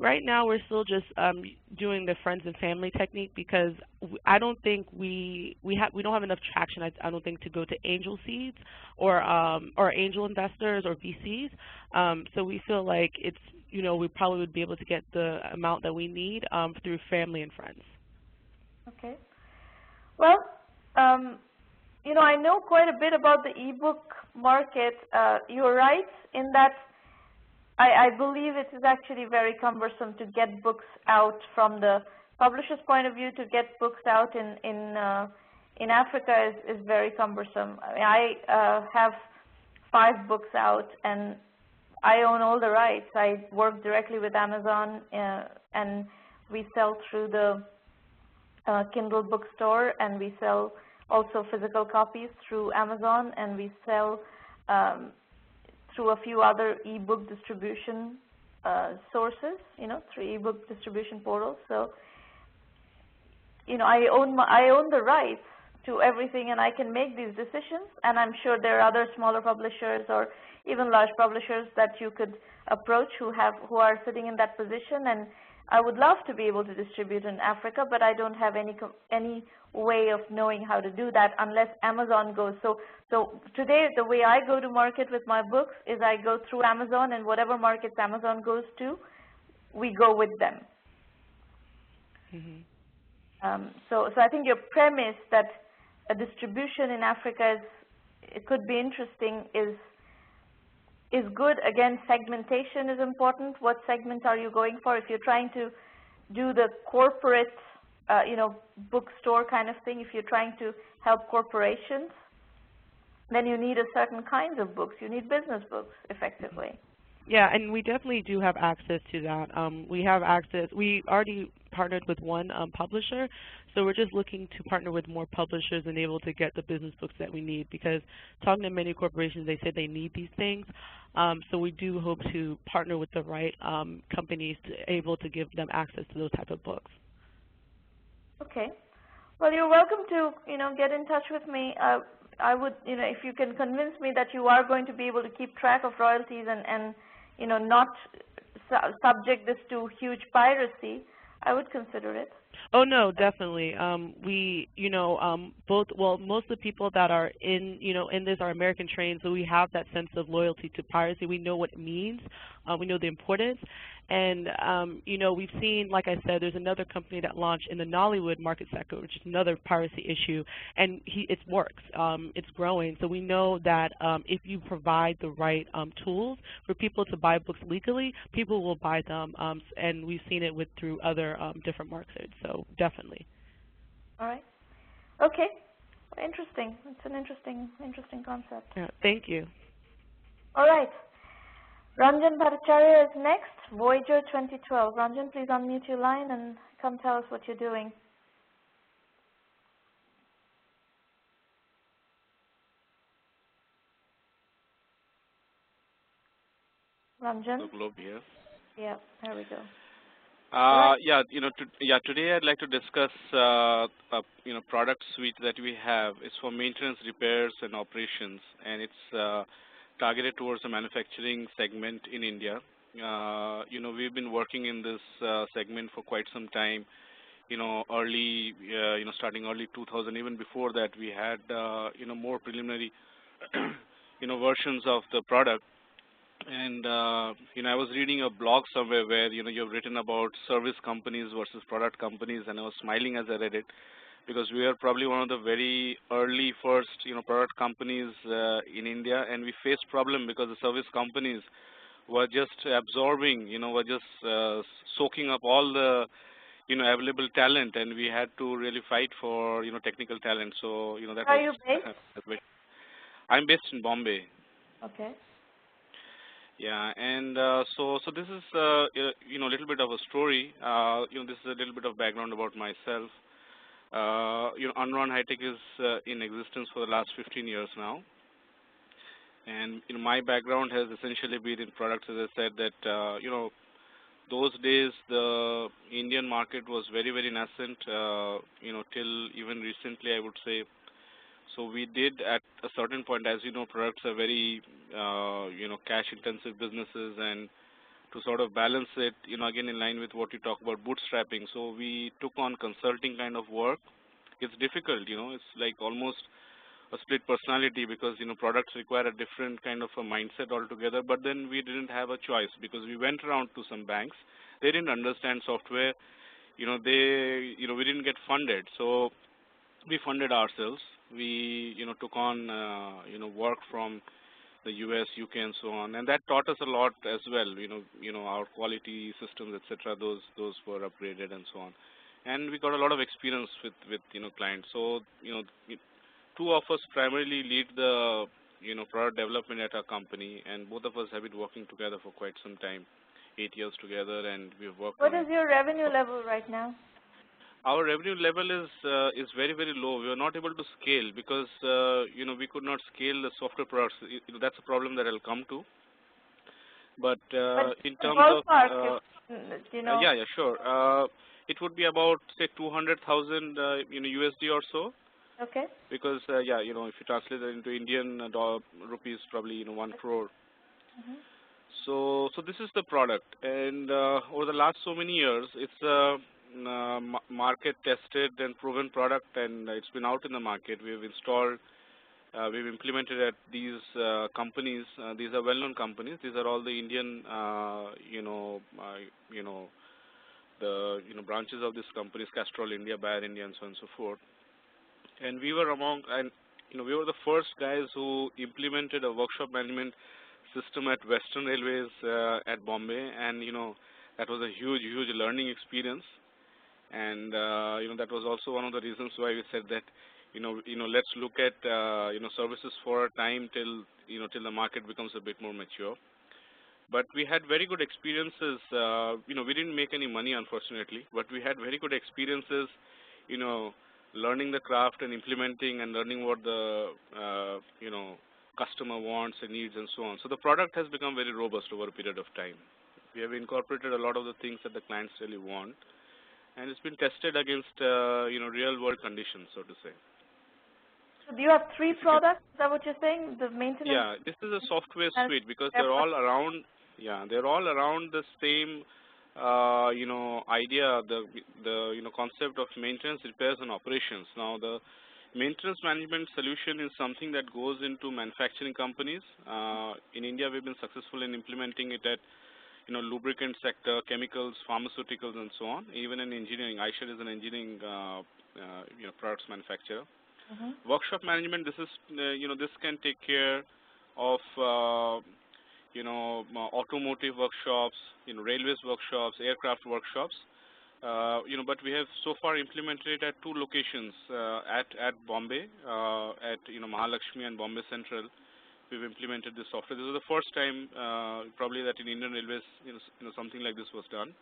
Right now we're still just doing the friends and family technique because I don't think we don't have enough traction, I don't think, to go to angel seeds or angel investors or VCs. So we feel like it's, we probably would be able to get the amount that we need through family and friends. Okay. Well, I know quite a bit about the ebook market. You're right in that I believe it is actually very cumbersome to get books out from the publisher's point of view. To get books out in Africa is very cumbersome. I have 5 books out and I own all the rights. I work directly with Amazon and we sell through the Kindle bookstore, and we sell also physical copies through Amazon, and we sell through a few other e-book distribution sources, through e-book distribution portals. So, I own the rights to everything, and I can make these decisions. And I'm sure there are other smaller publishers or even large publishers that you could approach who are sitting in that position. And I would love to be able to distribute in Africa, but I don't have any way of knowing how to do that unless Amazon goes. So today, the way I go to market with my books is I go through Amazon, and whatever markets Amazon goes to, we go with them. Mm-hmm. So I think your premise that a distribution in Africa it could be interesting is good. Again, segmentation is important. What segment are you going for? If you're trying to do the corporate, bookstore kind of thing, if you're trying to help corporations, then you need a certain kind of books. You need business books, effectively. Yeah, and we definitely do have access to that. We have access. We already partnered with one publisher, so we're just looking to partner with more publishers and able to get the business books that we need, because talking to many corporations, they say they need these things. So we do hope to partner with the right companies to able to give them access to those type of books. Okay. Well, you're welcome to, get in touch with me. I would, if you can convince me that you are going to be able to keep track of royalties and not subject this to huge piracy, I would consider it. Oh no, definitely. Most of the people that are in this are American trained, so we have that sense of loyalty to piracy. We know what it means. We know the importance, And you know, we've seen, like I said, there's another company that launched in the Nollywood market sector, which is another piracy issue, and it works. It's growing. So we know that if you provide the right tools for people to buy books legally, people will buy them, and we've seen it through other different markets. So definitely. All right. Okay. Interesting. It's an interesting concept. Yeah, thank you. All right. Ranjan Bhattacharya is next, Voyager 2012. Ranjan, please unmute your line and come tell us what you're doing. Ranjan? The globe here. Yeah, there we go. Yeah, today I'd like to discuss product suite that we have. It's for maintenance, repairs, and operations, and it's targeted towards the manufacturing segment in India. We've been working in this segment for quite some time. Starting early 2000. Even before that, we had more preliminary versions of the product. And I was reading a blog somewhere where you've written about service companies versus product companies, and I was smiling as I read it, because we are probably one of the very early first product companies in India, and we faced problem because the service companies were just absorbing, were just soaking up all the available talent, and we had to really fight for technical talent. So that. Where are you based? I'm based in Bombay. Okay. Yeah, and so this is a little bit of a story. This is a little bit of background about myself. 139th High Tech is in existence for the last 15 years now, and my background has essentially been in products. As I said, that those days the Indian market was very, very nascent. Till even recently, I would say. So we did at a certain point, as you know, products are very, cash-intensive businesses, and to sort of balance it, again in line with what you talk about bootstrapping. So we took on consulting kind of work. It's difficult, it's like almost a split personality, because products require a different kind of a mindset altogether. But then we didn't have a choice, because we went around to some banks. They didn't understand software. We didn't get funded. So we funded ourselves. We took on work from the US, UK, and so on, and that taught us a lot as well. Our quality systems, etc. Those were upgraded and so on, and we got a lot of experience with clients. So two of us primarily lead the product development at our company, and both of us have been working together for quite some time, 8 years together, and we've worked. What is your revenue level right now? Our revenue level is very, very low. We are not able to scale because we could not scale the software products. That's a problem that I'll come to. But in terms of yeah, sure. It would be about say 200,000 USD or so. Okay. Because if you translate it into Indian rupees, probably 1 crore. Mm-hmm. So this is the product, and over the last so many years, it's market tested and proven product, and it's been out in the market. We've installed, we've implemented at these companies. These are well-known companies. These are all the Indian, the branches of these companies: Castrol India, Bayer India, and so on and so forth. And we were we were the first guys who implemented a workshop management system at Western Railways at Bombay, and that was a huge learning experience. And that was also one of the reasons why we said that let's look at services for a time till till the market becomes a bit more mature. But we had very good experiences. We didn't make any money, unfortunately, but we had very good experiences learning the craft and implementing and learning what the customer wants and needs and so on. So the product has become very robust over a period of time. We have incorporated a lot of the things that the clients really want, and it's been tested against real world conditions, so to say. So do you have 3 products? Is that what you're saying? The maintenance? Yeah, this is a software suite, because they're all around. Yeah, they're all around the same idea, the concept of maintenance, repairs, and operations. Now, the maintenance management solution is something that goes into manufacturing companies. In India, we've been successful in implementing it at lubricant sector, chemicals, pharmaceuticals, and so on. Even in engineering, iShare is an engineering products manufacturer. Workshop management. This is this can take care of automotive workshops, railways workshops, aircraft workshops. But we have so far implemented it at 2 locations at Bombay, at Mahalakshmi and Bombay Central. We've implemented this software. This is the first time probably that in Indian Railways something like this was done.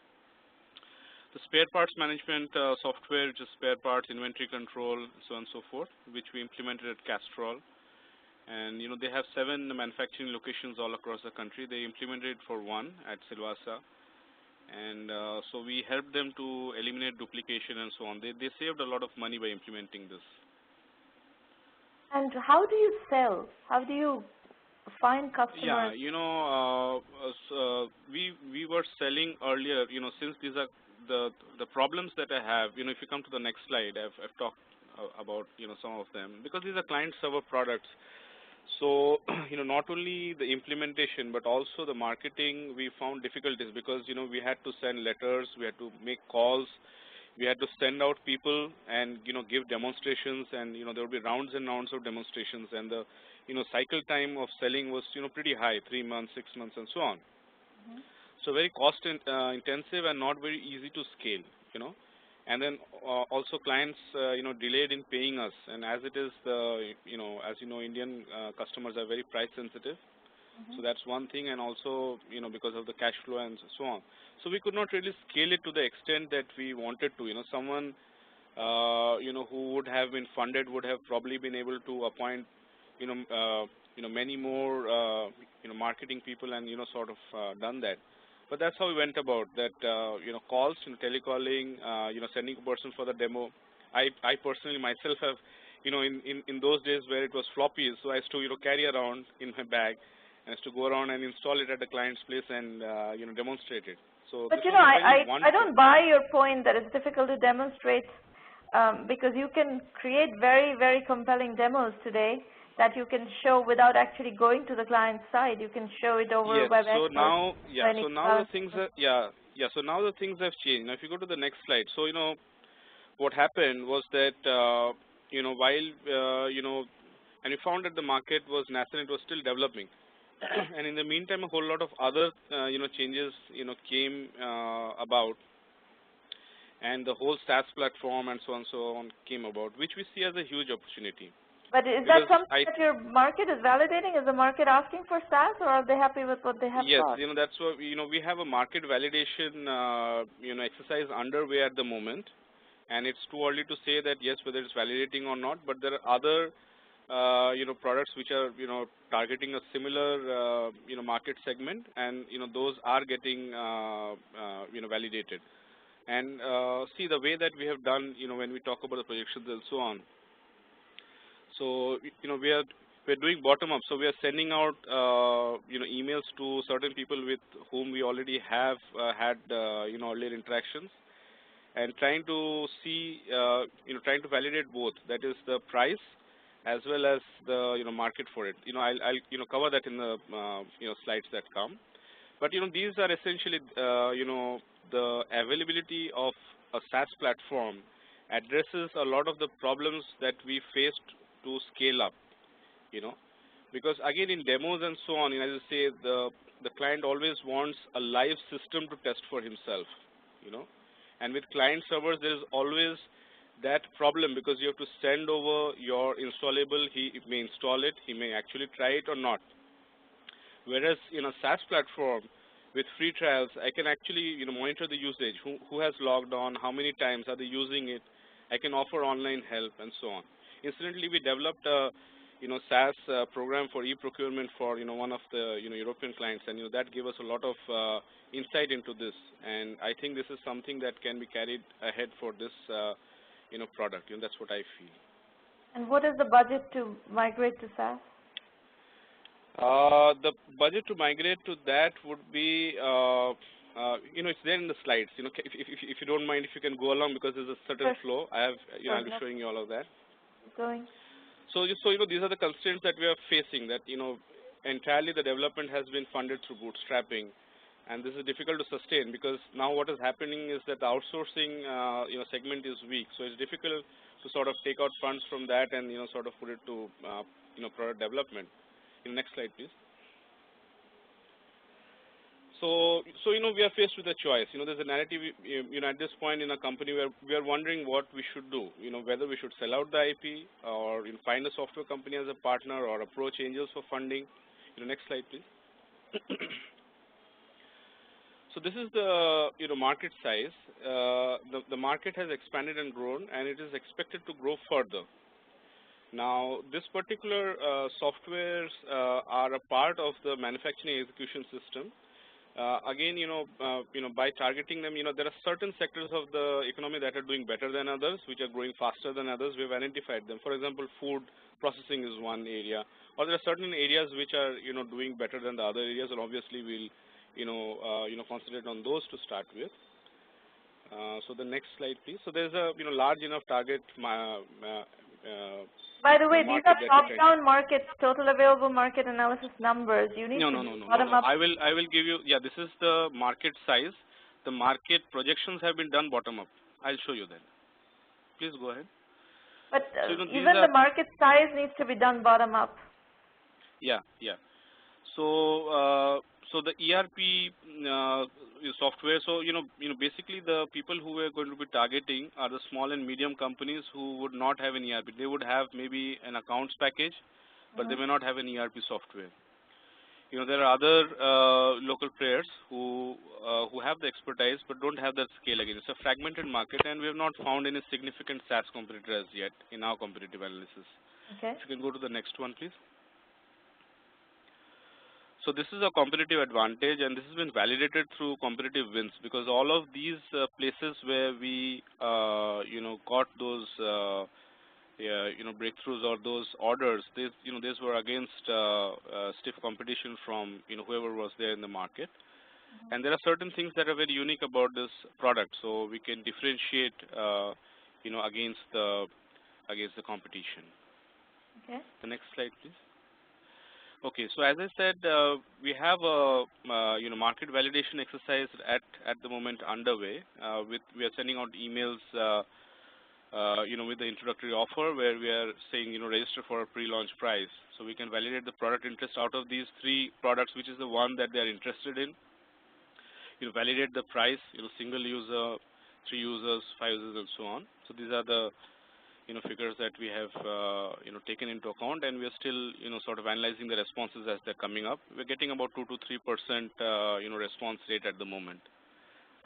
The spare parts management software, which is spare parts, inventory control, so on and so forth, which we implemented at Castrol. And they have 7 manufacturing locations all across the country. They implemented it for 1 at Silvassa. And so we helped them to eliminate duplication and so on. They saved a lot of money by implementing this. And how do you sell? How do you find customers? Yeah, we were selling earlier. Since these are the problems that I have. If you come to the next slide, I've talked about some of them, because these are client server products. So not only the implementation but also the marketing we found difficulties, because we had to send letters, we had to make calls, we had to send out people and give demonstrations, and there would be rounds and rounds of demonstrations, and the cycle time of selling was pretty high, 3 months, 6 months, and so on. So very cost intensive and not very easy to scale. And then also clients delayed in paying us, and as it is as Indian customers are very price sensitive. So that's one thing, and also because of the cash flow and so on. So we could not really scale it to the extent that we wanted to. Someone who would have been funded would have probably been able to appoint many more marketing people and sort of done that. But that's how we went about that. Calls, telecalling, sending a person for the demo. I personally myself have, in those days where it was floppies, so I used to carry around in my bag, and I used to go around and install it at the client's place and demonstrate it. So, but I don't buy your point that it's difficult to demonstrate, because you can create very, very compelling demos today that you can show without actually going to the client side. You can show it over WebEx. So now, so now the things are, so now the things have changed. Now, if you go to the next slide, so what happened was that while and we found that the market was nascent, it was still developing, and in the meantime, a whole lot of other changes came about, and the whole SaaS platform and so on came about, which we see as a huge opportunity. But is that something that your market is validating? Is the market asking for SaaS, or are they happy with what they have got? Yes, that's what we have a market validation exercise underway at the moment, and it's too early to say that yes, whether it's validating or not. But there are other products which are targeting a similar market segment, and those are getting validated. And see the way that we have done when we talk about the projections and so on. So we're doing bottom up. So we are sending out emails to certain people with whom we already have had earlier interactions, and trying to see trying to validate both. That is the price as well as the market for it. I'll cover that in the slides that come. But these are essentially the availability of a SaaS platform addresses a lot of the problems that we faced to scale up, because again in demos and so on, as I say, the client always wants a live system to test for himself, and with client servers there is always that problem, because you have to send over your installable. He may install it, he may actually try it or not. Whereas in a SaaS platform with free trials, I can actually monitor the usage, who has logged on, how many times are they using it. I can offer online help and so on. Incidentally, we developed a SaaS program for e-procurement for one of the European clients, and that gave us a lot of insight into this. And I think this is something that can be carried ahead for this product. That's what I feel. And what is the budget to migrate to SaaS? The budget to migrate to that would be it's there in the slides. If you don't mind, if you can go along, because there's a certain flow. I have I'll be showing you all of that. Going. So these are the constraints that we are facing. That entirely the development has been funded through bootstrapping, and this is difficult to sustain because now what is happening is that the outsourcing segment is weak, so it's difficult to sort of take out funds from that and sort of put it to product development. Next slide, please. So we are faced with a choice. There's a narrative. At this point in a company where we are wondering what we should do. Whether we should sell out the IP or find a software company as a partner or approach angels for funding. Next slide, please. So this is the market size. The market has expanded and grown, and it is expected to grow further. Now, this particular softwares are a part of the manufacturing execution system. Again, by targeting them, there are certain sectors of the economy that are doing better than others, which are growing faster than others. We've identified them. For example, food processing is one area, or there are certain areas which are doing better than the other areas, and obviously we'll concentrate on those to start with. So the next slide, please. So there's a large enough target. By the way, these are top-down markets, total available market analysis numbers. You need bottom up. I will give you. Yeah, this is the market size. The market projections have been done bottom up. I'll show you that. Please go ahead. But even the market size needs to be done bottom up. Yeah. So the ERP software. So basically the people who we're going to be targeting are the small and medium companies who would not have an ERP. They would have maybe an accounts package, but they may not have an ERP software. There are other local players who have the expertise but don't have that scale. Again, it's a fragmented market, and we have not found any significant SaaS competitor as yet in our competitive analysis. Okay. If you can go to the next one, please. So this is a competitive advantage, and this has been validated through competitive wins, because all of these places where we got those breakthroughs or those orders, these were against stiff competition from whoever was there in the market. And there are certain things that are very unique about this product, so we can differentiate against the competition. Okay. The next slide, please. Okay, so as I said, we have a market validation exercise at the moment underway. We are sending out emails, with the introductory offer where we are saying register for a pre-launch price, so we can validate the product interest out of these 3 products, which is the one that they are interested in. Validate the price, single user, 3 users, 5 users, and so on. So these are the figures that we have taken into account, and we are still sort of analyzing the responses as they're coming up. We're getting about 2 to 3% response rate at the moment.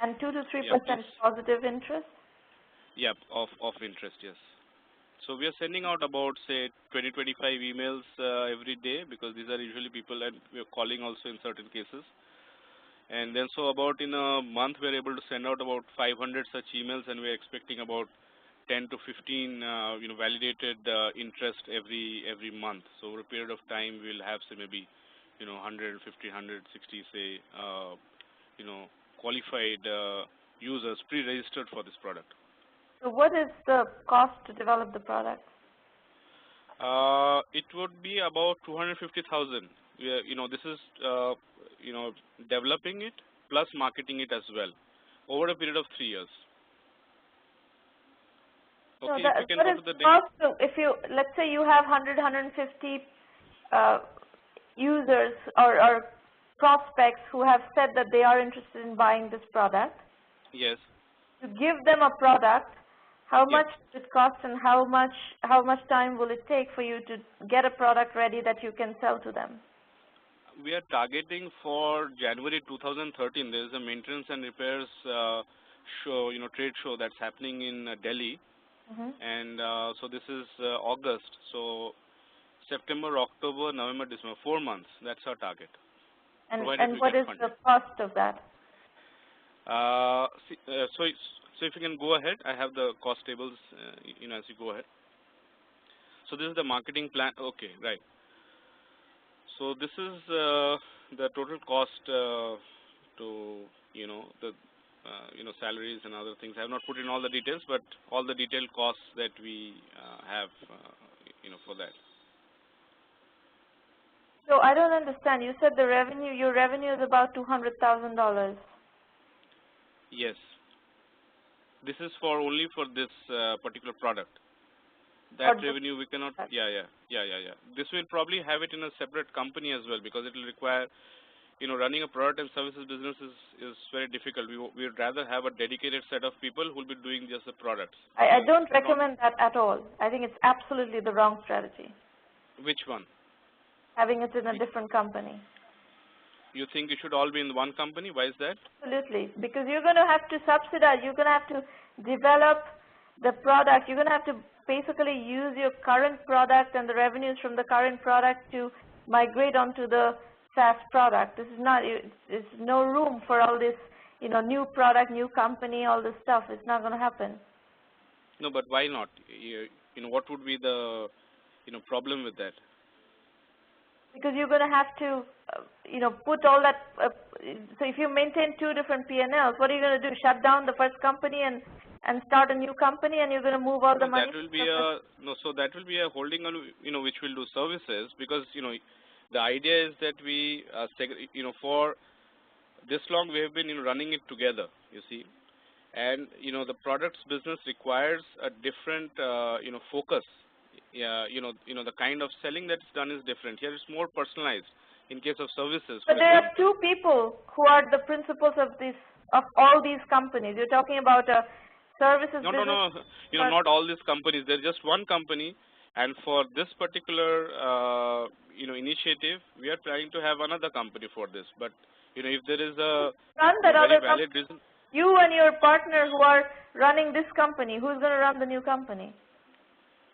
And 2 to 3% positive interest? Yeah, of interest, yes. So we are sending out about, say, 20-25 emails every day, because these are usually people, and we are calling also in certain cases. And then so about in a month we are able to send out about 500 such emails, and we are expecting about 10 to 15 validated interest every month. So over a period of time we'll have, say, maybe 150, 160, say, qualified users pre-registered for this product. So what is the cost to develop the product? It would be about 250,000. This is developing it plus marketing it as well over a period of 3 years. Okay, so if you can go to the cost, so if let's say you have 100, 150 users or prospects who have said that they are interested in buying this product. Yes. To give them a product, how much does it cost, and how much time will it take for you to get a product ready that you can sell to them? We are targeting for January 2013. There is a maintenance and repairs show, trade show that's happening in Delhi. And so this is August. So September, October, November, December, 4 months. That's our target. And what is the cost of that? So if you can go ahead, I have the cost tables, as you go ahead. So this is the marketing plan. Okay, right. So this is the total cost to the salaries and other things. I have not put in all the details, but all the detailed costs that we have, for that. So I don't understand. You said the revenue, your revenue is about $200,000. Yes. This is for only for this particular product. That revenue we cannot. Yeah. This will probably have it in a separate company as well, because it will require, running a product and services business is very difficult. We would rather have a dedicated set of people who will be doing just the products. I don't recommend that at all. I think it's absolutely the wrong strategy. Which one? Having it in a different company. You think it should all be in one company? Why is that? Absolutely, because you're going to have to subsidize. You're going to have to develop the product. You're going to have to basically use your current product and the revenues from the current product to migrate onto the SaaS product. This is not. There's no room for all this, new product, new company, all this stuff. It's not going to happen. No, but why not? What would be the, problem with that? Because you're going to have to, put all that. So if you maintain two different P&Ls, what are you going to do? Shut down the first company and start a new company, and you're going to move all the money? That will be so that will be a holding on, which will do services, because the idea is that we, for this long we have been running it together. You see, and the products business requires a different, focus. Yeah, the kind of selling that's done is different. Here it's more personalized in case of services. But there are two people who are the principals of all these companies. You're talking about a services business. No. Not all these companies. There's just one company, and for this particular, initiative, we are trying to have another company for this. But if there is a very valid reason. You and your partner who are running this company, who's going to run the new company?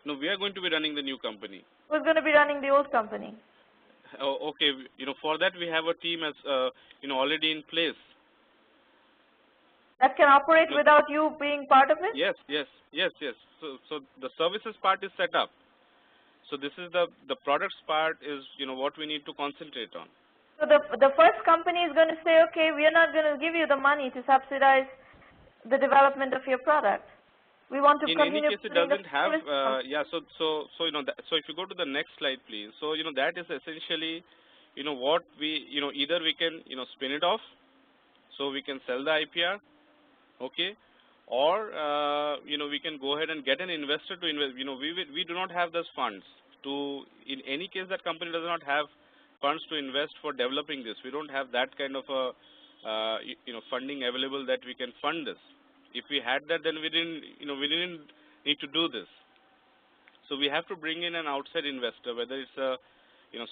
No, we are going to be running the new company. Who's going to be running the old company? Oh, okay. For that we have a team as already in place. That can operate without you being part of it? Yes. So the services part is set up. So this is the products part is what we need to concentrate on. So the first company is going to say, okay, we are not going to give you the money to subsidize the development of your product. We want to continue. In any case, it doesn't have. So if you go to the next slide, please. So that is essentially, what we either we can spin it off, so we can sell the IPR, okay, or we can go ahead and get an investor to invest. We do not have those funds to. In any case, that company does not have funds to invest for developing this. We don't have that kind of a funding available that we can fund this. If we had that, then we didn't need to do this. So we have to bring in an outside investor, whether it's a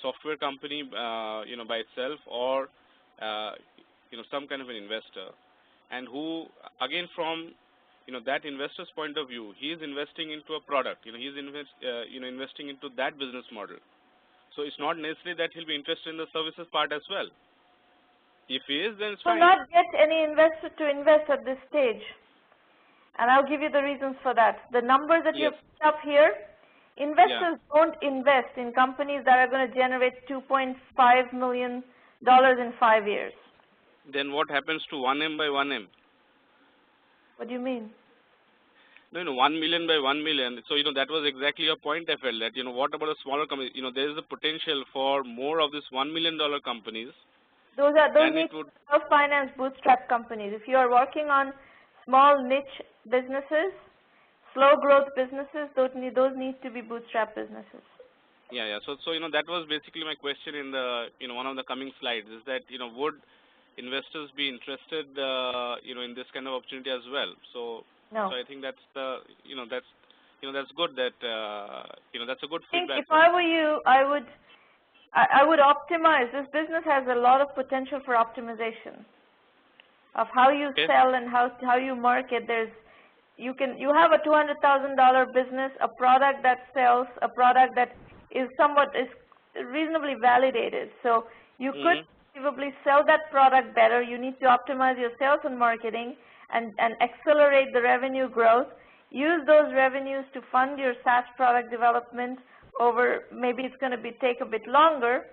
software company by itself, or some kind of an investor, and who again from that investor's point of view, he is investing into a product. He is investing into that business model. So it's not necessarily that he'll be interested in the services part as well. If he is, then it's fine. So not get any investor to invest at this stage. And I'll give you the reasons for that. The numbers that you've put up here, investors don't invest in companies that are going to generate $2.5 million in 5 years. Then what happens to 1M by 1M? What do you mean? No, 1 million by 1 million. So, that was exactly your point, I felt that, what about a smaller company? There is a potential for more of these $1 million companies. Those need self-finance bootstrap companies. If you are working on small niche businesses, slow growth businesses, those need to be bootstrap businesses. Yeah. So that was basically my question in the one of the coming slides, is that would investors be interested in this kind of opportunity as well? So no. So I think that's the that's good that that's a good feedback. If I were you, I would optimize. This business has a lot of potential for optimization of how you sell and how you market. You have a $200,000 business, a product that sells, a product that is reasonably validated. So you could conceivably sell that product better. You need to optimize your sales and marketing and accelerate the revenue growth. Use those revenues to fund your SaaS product development over, maybe it's going to take a bit longer,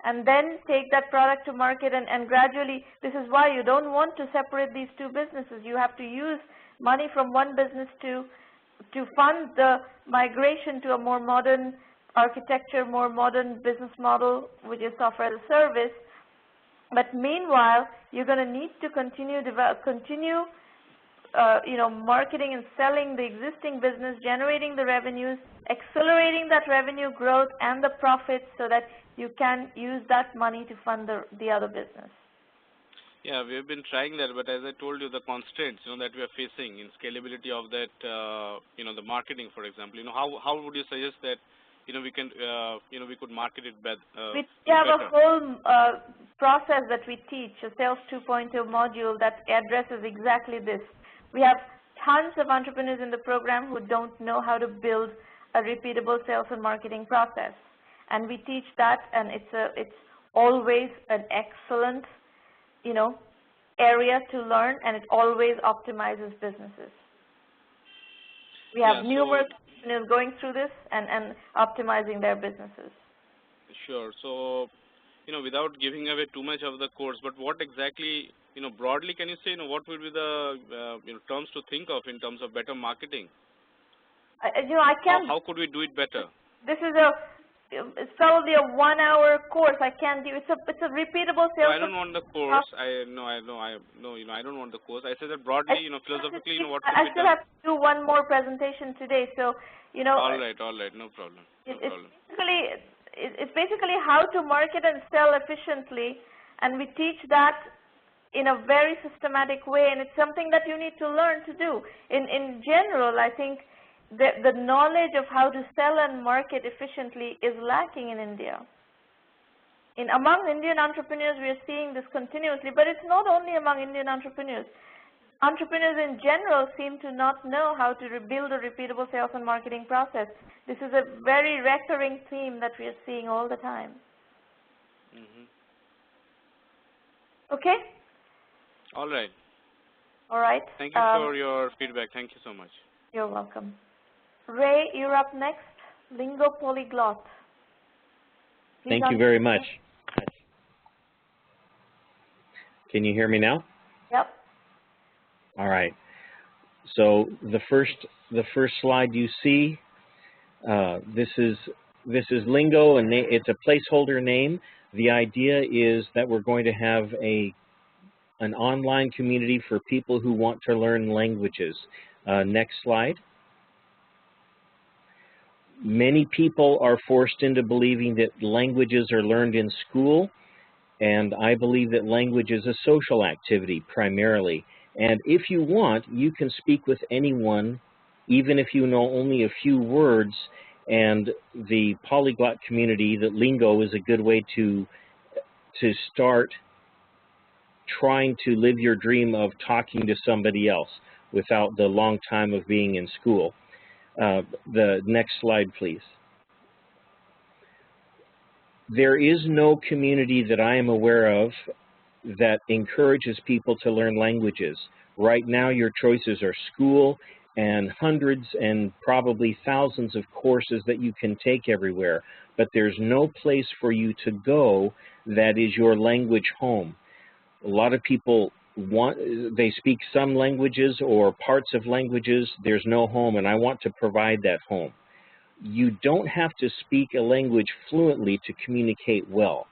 and then take that product to market and gradually. This is why you don't want to separate these two businesses. You have to use money from one business to fund the migration to a more modern architecture, more modern business model, which is software as a service. But meanwhile, you're going to need to continue marketing and selling the existing business, generating the revenues, accelerating that revenue growth and the profits so that you can use that money to fund the other business. Yeah, we have been trying that, but as I told you, the constraints, that we are facing in scalability of that, the marketing, for example, how would you suggest that, we can, we could market it better? We have a whole process that we teach, a Sales 2.0 module that addresses exactly this. We have tons of entrepreneurs in the program who don't know how to build a repeatable sales and marketing process, and we teach that, and it's always an excellent, area to learn, and it always optimizes businesses. We have numerous entrepreneurs going through this and optimizing their businesses. Sure. So, without giving away too much of the course, but what exactly, broadly, can you say, what will be the, terms to think of in terms of better marketing? I can't. How could we do it better? This is it's probably a 1-hour course. I can't give. It's a repeatable sales. No, I don't want the course. I don't want the course. I said that broadly, philosophically, what could be done. I still have to do one more presentation today, so All right, no problem. It's basically how to market and sell efficiently, and we teach that in a very systematic way, and it's something that you need to learn to do. In general, I think the knowledge of how to sell and market efficiently is lacking in India. Among Indian entrepreneurs, we are seeing this continuously, but it's not only among Indian entrepreneurs. Entrepreneurs in general seem to not know how to build a repeatable sales and marketing process. This is a very recurring theme that we are seeing all the time. Okay? All right. All right. Thank you for your feedback. Thank you so much. You're welcome. Ray, you're up next. Lingo Polyglot. Thank you very much. Can you hear me now? Yep. All right. So the first slide you see, this is Lingo, and it's a placeholder name. The idea is that we're going to have an online community for people who want to learn languages. Next slide. Many people are forced into believing that languages are learned in school, and I believe that language is a social activity primarily. And if you want, you can speak with anyone, even if you know only a few words, and the polyglot community, that Lingo, is a good way to start trying to live your dream of talking to somebody else without the long time of being in school. The next slide, please. There is no community that I am aware of that encourages people to learn languages. Right now, your choices are school and hundreds and probably thousands of courses that you can take everywhere, but there's no place for you to go that is your language home. A lot of people they speak some languages or parts of languages. There's no home, and I want to provide that home. You don't have to speak a language fluently to communicate well.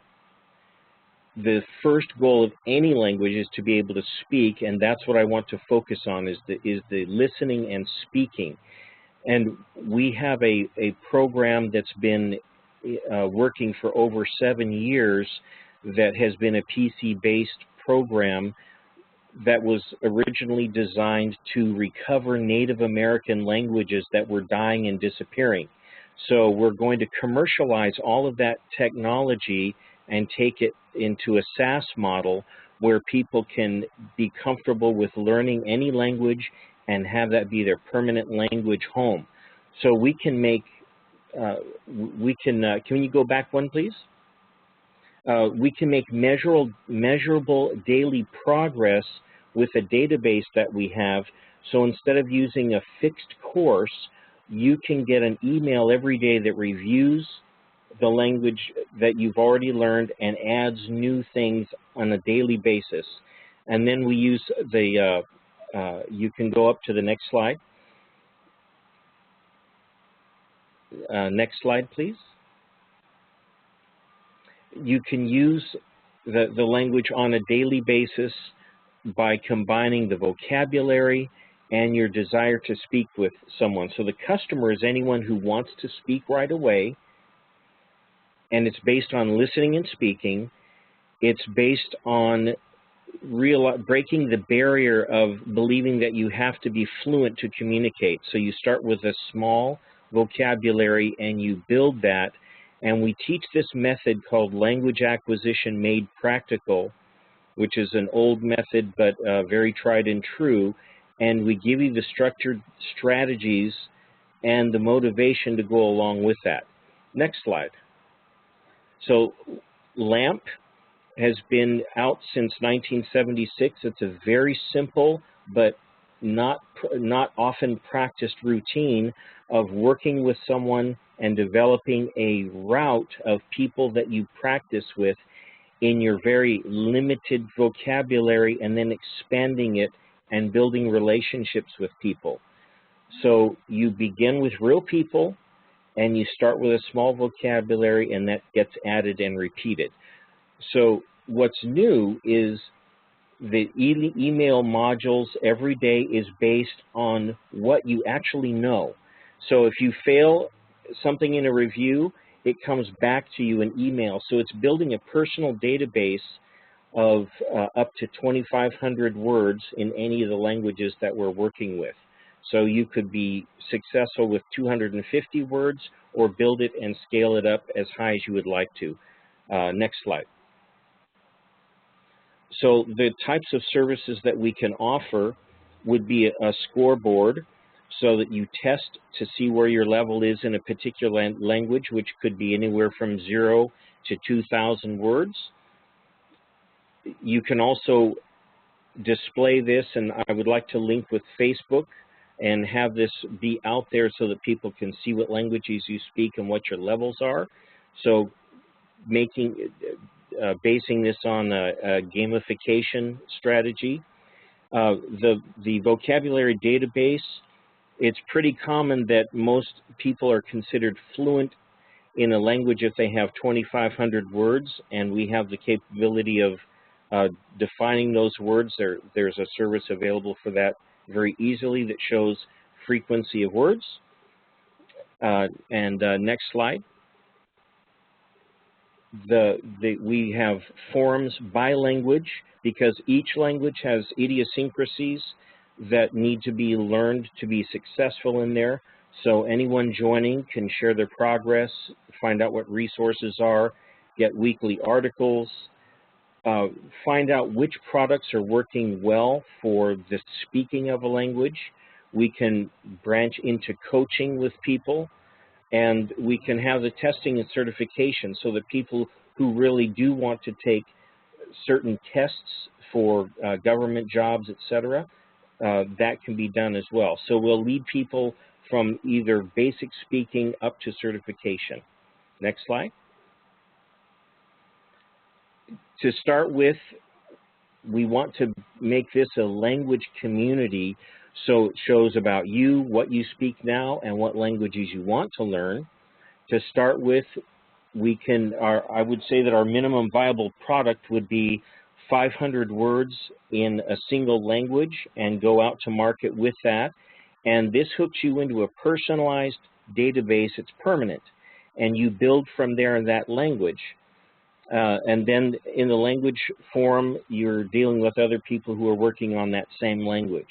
The first goal of any language is to be able to speak, and that's what I want to focus on, is the listening and speaking. And we have a program that's been working for over 7 years that has been a PC-based program that was originally designed to recover Native American languages that were dying and disappearing. So we're going to commercialize all of that technology and take it into a SaaS model where people can be comfortable with learning any language and have that be their permanent language home. So we can make, can you go back one, please? We can make measurable daily progress with a database that we have. So instead of using a fixed course, you can get an email every day that reviews the language that you've already learned and adds new things on a daily basis. And then we use the, you can go up to the next slide. Next slide, please. you can use the language on a daily basis by combining the vocabulary and your desire to speak with someone. So the customer is anyone who wants to speak right away, and it's based on listening and speaking. It's based on breaking the barrier of believing that you have to be fluent to communicate. So you start with a small vocabulary and you build that. And we teach this method called language acquisition made practical, which is an old method but very tried and true. And we give you the structured strategies and the motivation to go along with that. Next slide. So LAMP has been out since 1976. It's a very simple but not often practiced routine of working with someone and developing a route of people that you practice with in your very limited vocabulary and then expanding it and building relationships with people. So you begin with real people and you start with a small vocabulary and that gets added and repeated. So what's new is the email modules every day is based on what you actually know. So if you fail something in a review, it comes back to you in email. So it's building a personal database of up to 2,500 words in any of the languages that we're working with. So you could be successful with 250 words or build it and scale it up as high as you would like to. Next slide. So the types of services that we can offer would be a scoreboard so that you test to see where your level is in a particular language, which could be anywhere from 0 to 2,000 words. You can also display this, and I would like to link with Facebook and have this be out there so that people can see what languages you speak and what your levels are. So basing this on a gamification strategy. The vocabulary database, it's pretty common that most people are considered fluent in a language if they have 2,500 words, and we have the capability of defining those words. There's a service available for that very easily that shows frequency of words. Next slide. We have forums by language because each language has idiosyncrasies that need to be learned to be successful in there. So anyone joining can share their progress, find out what resources are, get weekly articles, find out which products are working well for the speaking of a language. We can branch into coaching with people, and we can have the testing and certification so that people who really do want to take certain tests for government jobs, etc., that can be done as well. So we'll lead people from either basic speaking up to certification. Next slide. To start with, we want to make this a language community, so it shows about you, what you speak now, and what languages you want to learn. To start with, I would say that our minimum viable product would be 500 words in a single language and go out to market with that. And this hooks you into a personalized database. It's permanent, and you build from there in that language. And then in the language forum, you're dealing with other people who are working on that same language.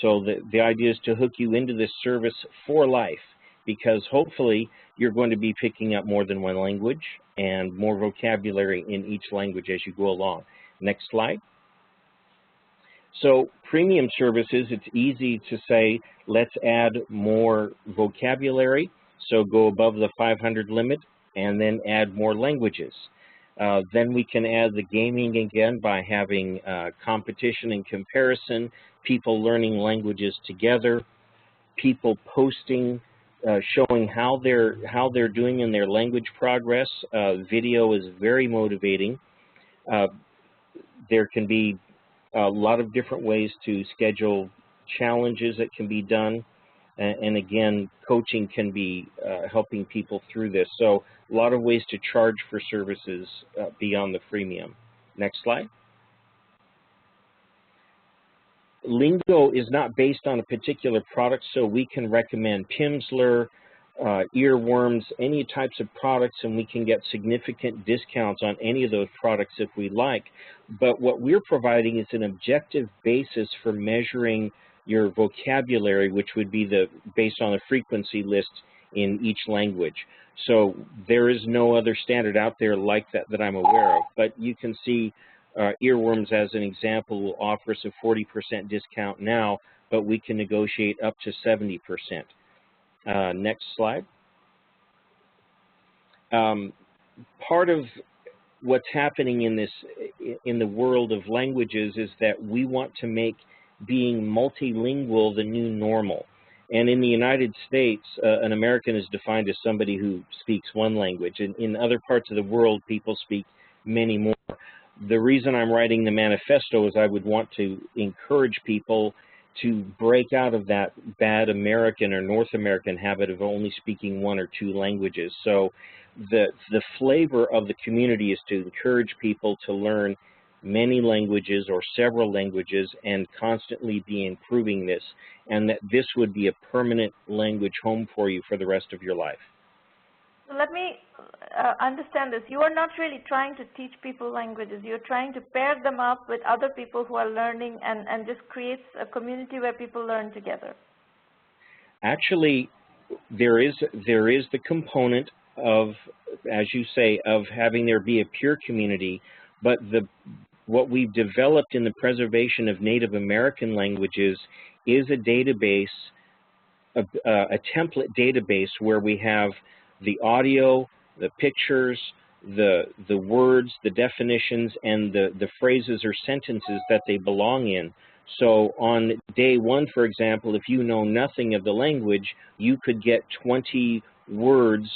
So the idea is to hook you into this service for life, because hopefully you're going to be picking up more than one language and more vocabulary in each language as you go along. Next slide. So premium services, it's easy to say, let's add more vocabulary. So go above the 500 limit and then add more languages. Then we can add the gaming again by having competition and comparison, people learning languages together, people posting, showing how they're doing in their language progress. Video is very motivating. There can be a lot of different ways to schedule challenges that can be done. And again, coaching can be helping people through this. So a lot of ways to charge for services beyond the freemium. Next slide. Lingo is not based on a particular product, so we can recommend Pimsleur, earworms, any types of products, and we can get significant discounts on any of those products if we like. But what we're providing is an objective basis for measuring your vocabulary, which would be based on a frequency list in each language. So there is no other standard out there like that I'm aware of. But you can see earworms, as an example, will offer us a 40% discount now, but we can negotiate up to 70%. Next slide. Part of what's happening in the world of languages is that we want to make being multilingual the new normal. And in the United States, an American is defined as somebody who speaks one language. And in other parts of the world, people speak many more. The reason I'm writing the manifesto is I would want to encourage people to break out of that bad American or North American habit of only speaking one or two languages. So the flavor of the community is to encourage people to learn many languages or several languages and constantly be improving this, and that this would be a permanent language home for you for the rest of your life. So let me understand this. You are not really trying to teach people languages. You're trying to pair them up with other people who are learning and just creates a community where people learn together. Actually, there is the component of, as you say, of having there be a peer community, but what we've developed in the preservation of Native American languages is a database, a template database where we have the audio, the pictures, the words, the definitions, and the phrases or sentences that they belong in. So on day one, for example, if you know nothing of the language, you could get 20 words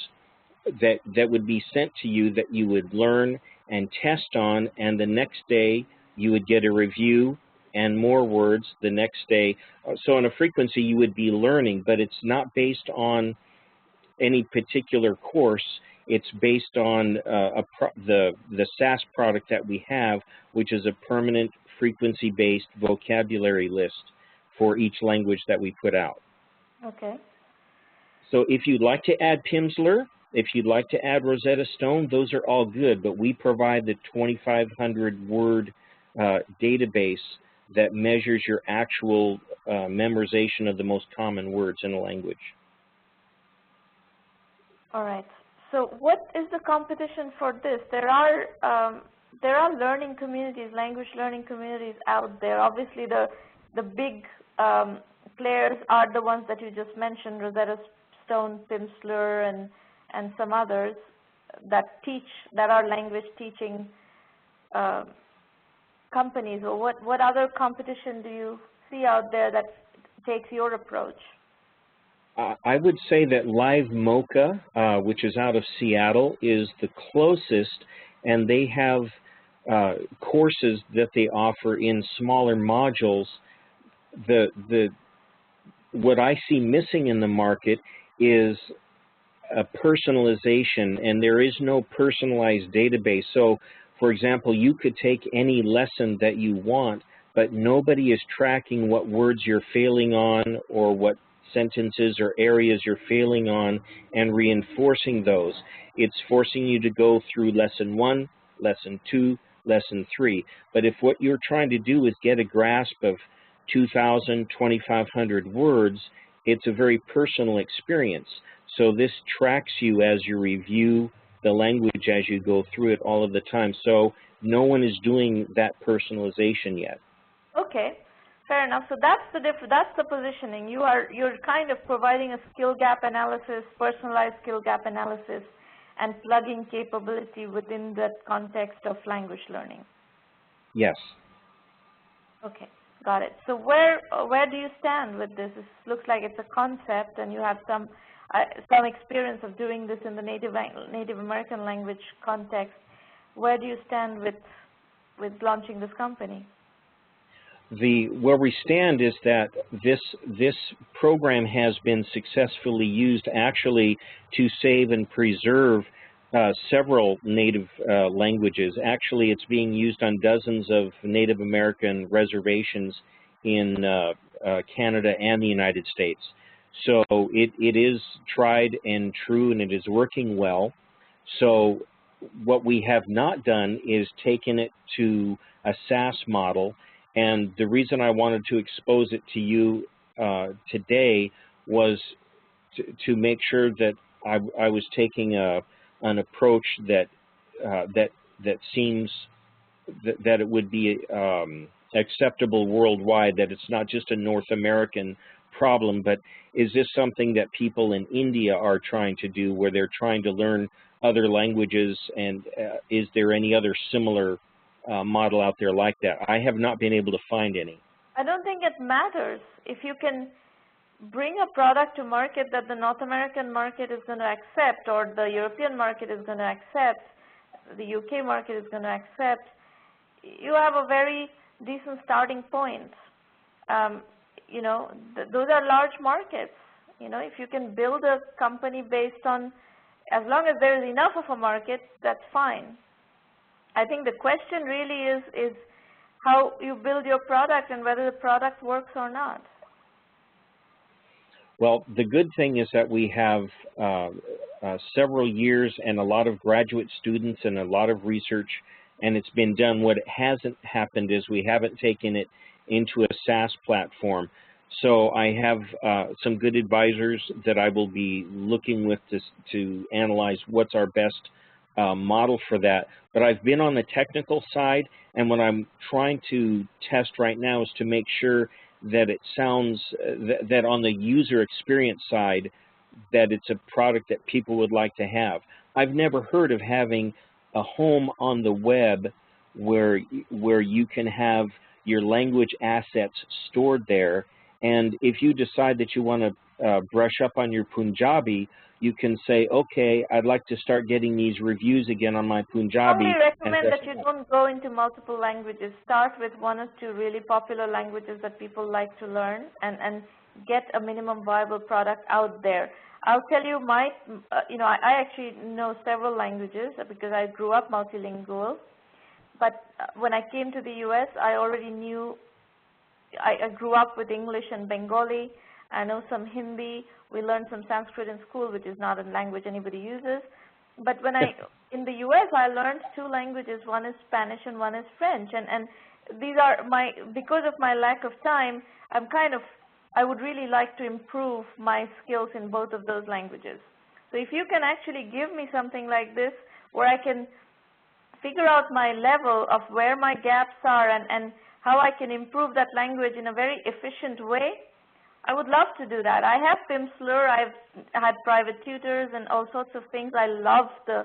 that would be sent to you that you would learn and test on, and the next day you would get a review and more words the next day. So on a frequency you would be learning, but it's not based on any particular course. It's based on the SaaS product that we have, which is a permanent frequency-based vocabulary list for each language that we put out. Okay. So if you'd like to add Pimsleur, if you'd like to add Rosetta Stone, those are all good, but we provide the 2,500 word database that measures your actual memorization of the most common words in a language. All right. So what is the competition for this? There are learning communities, language learning communities out there. Obviously, the big players are the ones that you just mentioned, Rosetta Stone, Pimsleur, and some others that are language teaching companies. Or what other competition do you see out there that takes your approach? I would say that Live Mocha, which is out of Seattle, is the closest, and they have courses that they offer in smaller modules. What I see missing in the market is a personalization, and there is no personalized database. So, for example, you could take any lesson that you want, but nobody is tracking what words you're failing on or what sentences or areas you're failing on and reinforcing those. It's forcing you to go through lesson 1, lesson 2, lesson 3. But if what you're trying to do is get a grasp of 2,000, 2,500 words, it's a very personal experience. So this tracks you as you review the language as you go through it all of the time. So no one is doing that personalization yet. Okay. Fair enough. So that's the positioning. You're kind of providing a skill gap analysis, personalized skill gap analysis, and plugging capability within that context of language learning. Yes. Okay, got it. So where do you stand with this? It looks like it's a concept, and you have some experience of doing this in the Native American language context. Where do you stand with launching this company? where we stand is that this program has been successfully used actually to save and preserve several native languages. Actually, it's being used on dozens of Native American reservations in Canada and the United States. So it is tried and true, and it is working well. So what we have not done is taken it to a SaaS model, and the reason I wanted to expose it to you today was to make sure that I was taking an approach that seems that it would be acceptable worldwide, that it's not just a North American problem, but is this something that people in India are trying to do, where they're trying to learn other languages, and is there any other similar model out there like that? I have not been able to find any. I don't think it matters. If you can bring a product to market that the North American market is going to accept, or the European market is going to accept, the UK market is going to accept, you have a very decent starting point. You know, those are large markets. You know, if you can build a company based on, as long as there is enough of a market, that's fine. I think the question really is how you build your product and whether the product works or not. Well, the good thing is that we have several years and a lot of graduate students and a lot of research, and it's been done. What hasn't happened is we haven't taken it into a SaaS platform. So I have some good advisors that I will be looking with to analyze what's our best model for that. But I've been on the technical side, and what I'm trying to test right now is to make sure that it sounds, that on the user experience side, that it's a product that people would like to have. I've never heard of having a home on the web where you can have your language assets stored there, and if you decide that you want to brush up on your Punjabi, you can say, okay, I'd like to start getting these reviews again on my Punjabi. I recommend that you don't go into multiple languages. Start with one or two really popular languages that people like to learn, and get a minimum viable product out there. I'll tell you you know, I actually know several languages because I grew up multilingual. But when I came to the US, I already knew, I grew up with English and Bengali. I know some Hindi. We learned some Sanskrit in school, which is not a language anybody uses. But when in the US, I learned two languages. One is Spanish and one is French. And these are because of my lack of time, I would really like to improve my skills in both of those languages. So if you can actually give me something like this, where I can figure out my level of where my gaps are and how I can improve that language in a very efficient way, I would love to do that. I have Pimsleur, I've had private tutors and all sorts of things. I love the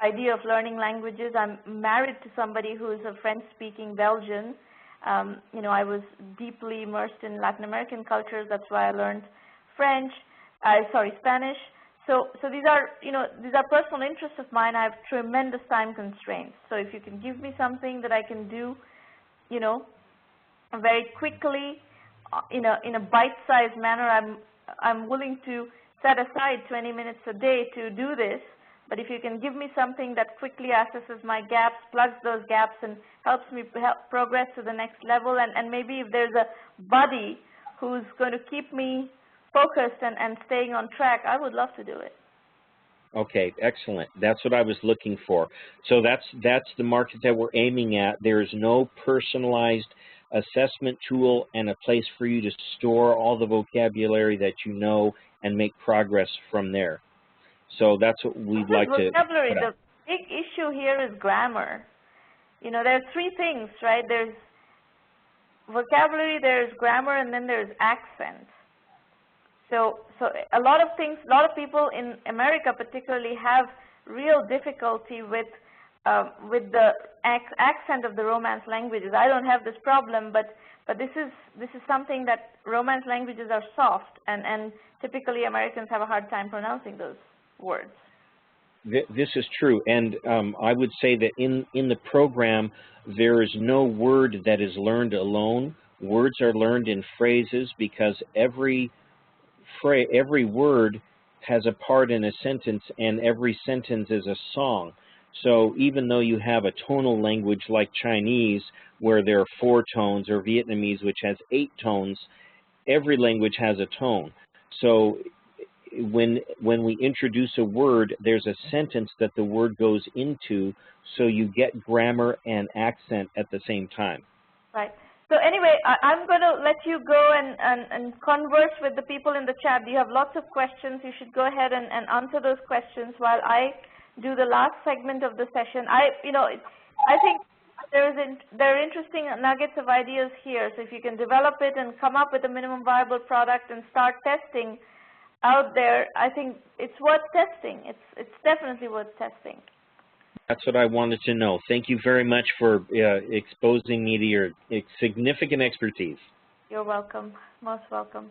idea of learning languages. I'm married to somebody who is a French-speaking Belgian. You know, I was deeply immersed in Latin American cultures. That's why I learned Spanish. So these are, you know, these are personal interests of mine. I have tremendous time constraints. So if you can give me something that I can do, you know, very quickly, in a bite-sized manner, I'm willing to set aside 20 minutes a day to do this. But if you can give me something that quickly assesses my gaps, plugs those gaps, and helps me progress to the next level, and maybe if there's a buddy who's going to keep me focused and staying on track, I would love to do it. Okay, excellent. That's what I was looking for. So that's the market that we're aiming at. There is no personalized assessment tool and a place for you to store all the vocabulary that you know and make progress from there. So that's what we'd like to vocabulary. put out. The big issue here is grammar. You know, there are three things, right? There's vocabulary, there's grammar, and then there's accent. So a lot of people in America particularly have real difficulty with the accent of the Romance languages. I don't have this problem, but this is something that Romance languages are soft, and typically Americans have a hard time pronouncing those words. This is true, and I would say that in the program there is no word that is learned alone. Words are learned in phrases because every word has a part in a sentence, and every sentence is a song. So even though you have a tonal language like Chinese, where there are 4 tones, or Vietnamese, which has 8 tones, every language has a tone. So when we introduce a word, there's a sentence that the word goes into, so you get grammar and accent at the same time. Right. So anyway, I'm going to let you go and converse with the people in the chat. You have lots of questions. You should go ahead and answer those questions while I do the last segment of the session. I think there are interesting nuggets of ideas here. So if you can develop it and come up with a minimum viable product and start testing out there, I think it's worth testing. It's definitely worth testing. That's what I wanted to know. Thank you very much for exposing me to your significant expertise. You're welcome. Most welcome.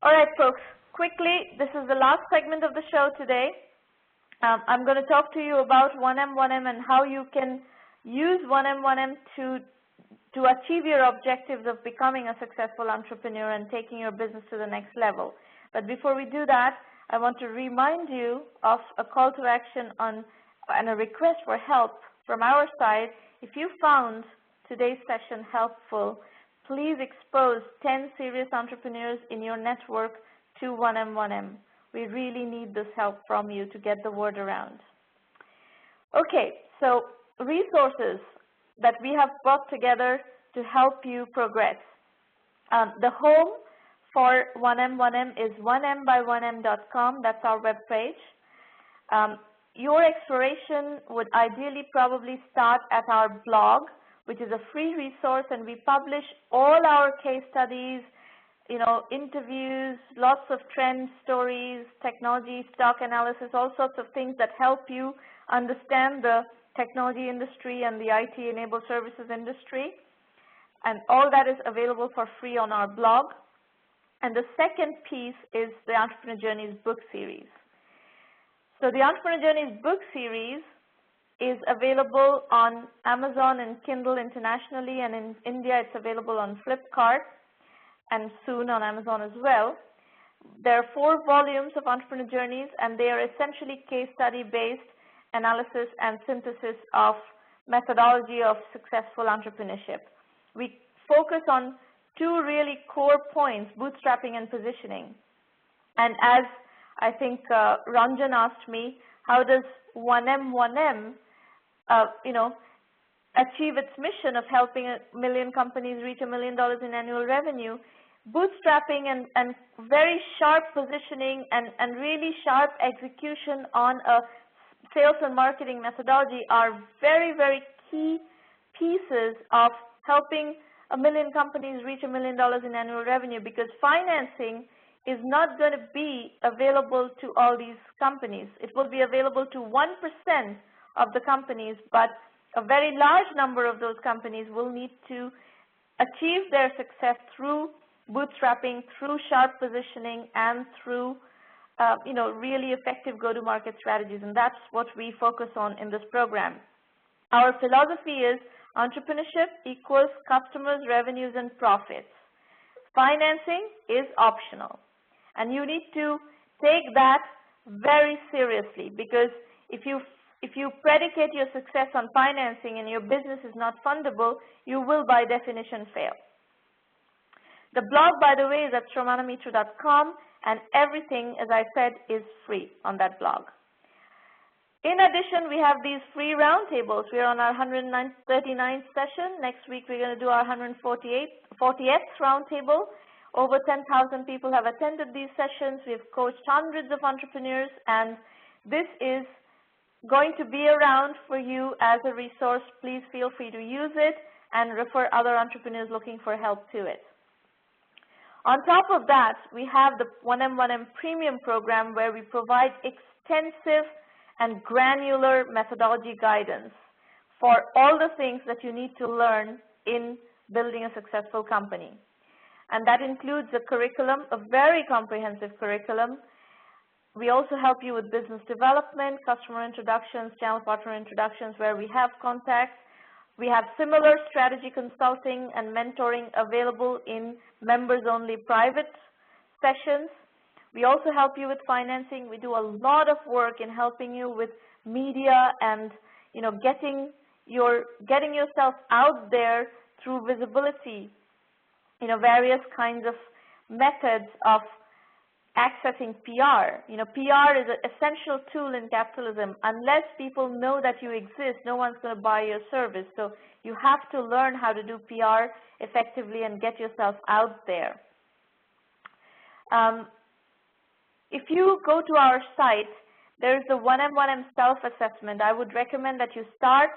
All right, folks. Quickly, this is the last segment of the show today. I'm going to talk to you about 1M1M and how you can use 1M1M to achieve your objectives of becoming a successful entrepreneur and taking your business to the next level. But before we do that, I want to remind you of a call to action and a request for help from our side. If you found today's session helpful, please expose 10 serious entrepreneurs in your network to 1M1M. We really need this help from you to get the word around. Okay, so resources that we have brought together to help you progress. The home for 1M1M is 1mby1m.com. That's our web page. Your exploration would ideally probably start at our blog, which is a free resource, and we publish all our case studies, interviews, lots of trend stories, technology, stock analysis, all sorts of things that help you understand the technology industry and the IT-enabled services industry. And all that is available for free on our blog. And the second piece is the Entrepreneur Journeys book series. So the Entrepreneur Journeys book series is available on Amazon and Kindle internationally, and in India it's available on Flipkart and soon on Amazon as well. There are 4 volumes of Entrepreneur Journeys, and they are essentially case study-based analysis and synthesis of methodology of successful entrepreneurship. We focus on 2 really core points, bootstrapping and positioning. And as I think Ranjan asked me, how does 1M1M achieve its mission of helping 1 million companies reach $1 million in annual revenue? Bootstrapping and very sharp positioning and really sharp execution on a sales and marketing methodology are very, very key pieces of helping 1 million companies reach $1 million in annual revenue, because financing is not going to be available to all these companies. It will be available to 1% of the companies, but a very large number of those companies will need to achieve their success through bootstrapping, through sharp positioning, and through really effective go-to-market strategies, and that's what we focus on in this program. Our philosophy is entrepreneurship equals customers, revenues, and profits. Financing is optional, and you need to take that very seriously, because if you predicate your success on financing and your business is not fundable, you will by definition fail. The blog, by the way, is at sramanamitra.com, and everything, as I said, is free on that blog. In addition, we have these free roundtables. We're on our 139th session. Next week, we're going to do our 140th roundtable. Over 10,000 people have attended these sessions. We've coached hundreds of entrepreneurs, and this is going to be around for you as a resource. Please feel free to use it and refer other entrepreneurs looking for help to it. On top of that, we have the 1M1M Premium program, where we provide extensive and granular methodology guidance for all the things that you need to learn in building a successful company. And that includes a curriculum, a very comprehensive curriculum. We also help you with business development, customer introductions, channel partner introductions where we have contacts, We have similar strategy consulting and mentoring available in members-only private sessions. We also help you with financing. We do a lot of work in helping you with media and, you know, getting yourself out there through visibility, you know, various kinds of methods of accessing PR. You know, PR is an essential tool in capitalism. Unless people know that you exist, no one's going to buy your service. So you have to learn how to do PR effectively and get yourself out there. If you go to our site, there's the 1M1M self-assessment. I would recommend that you start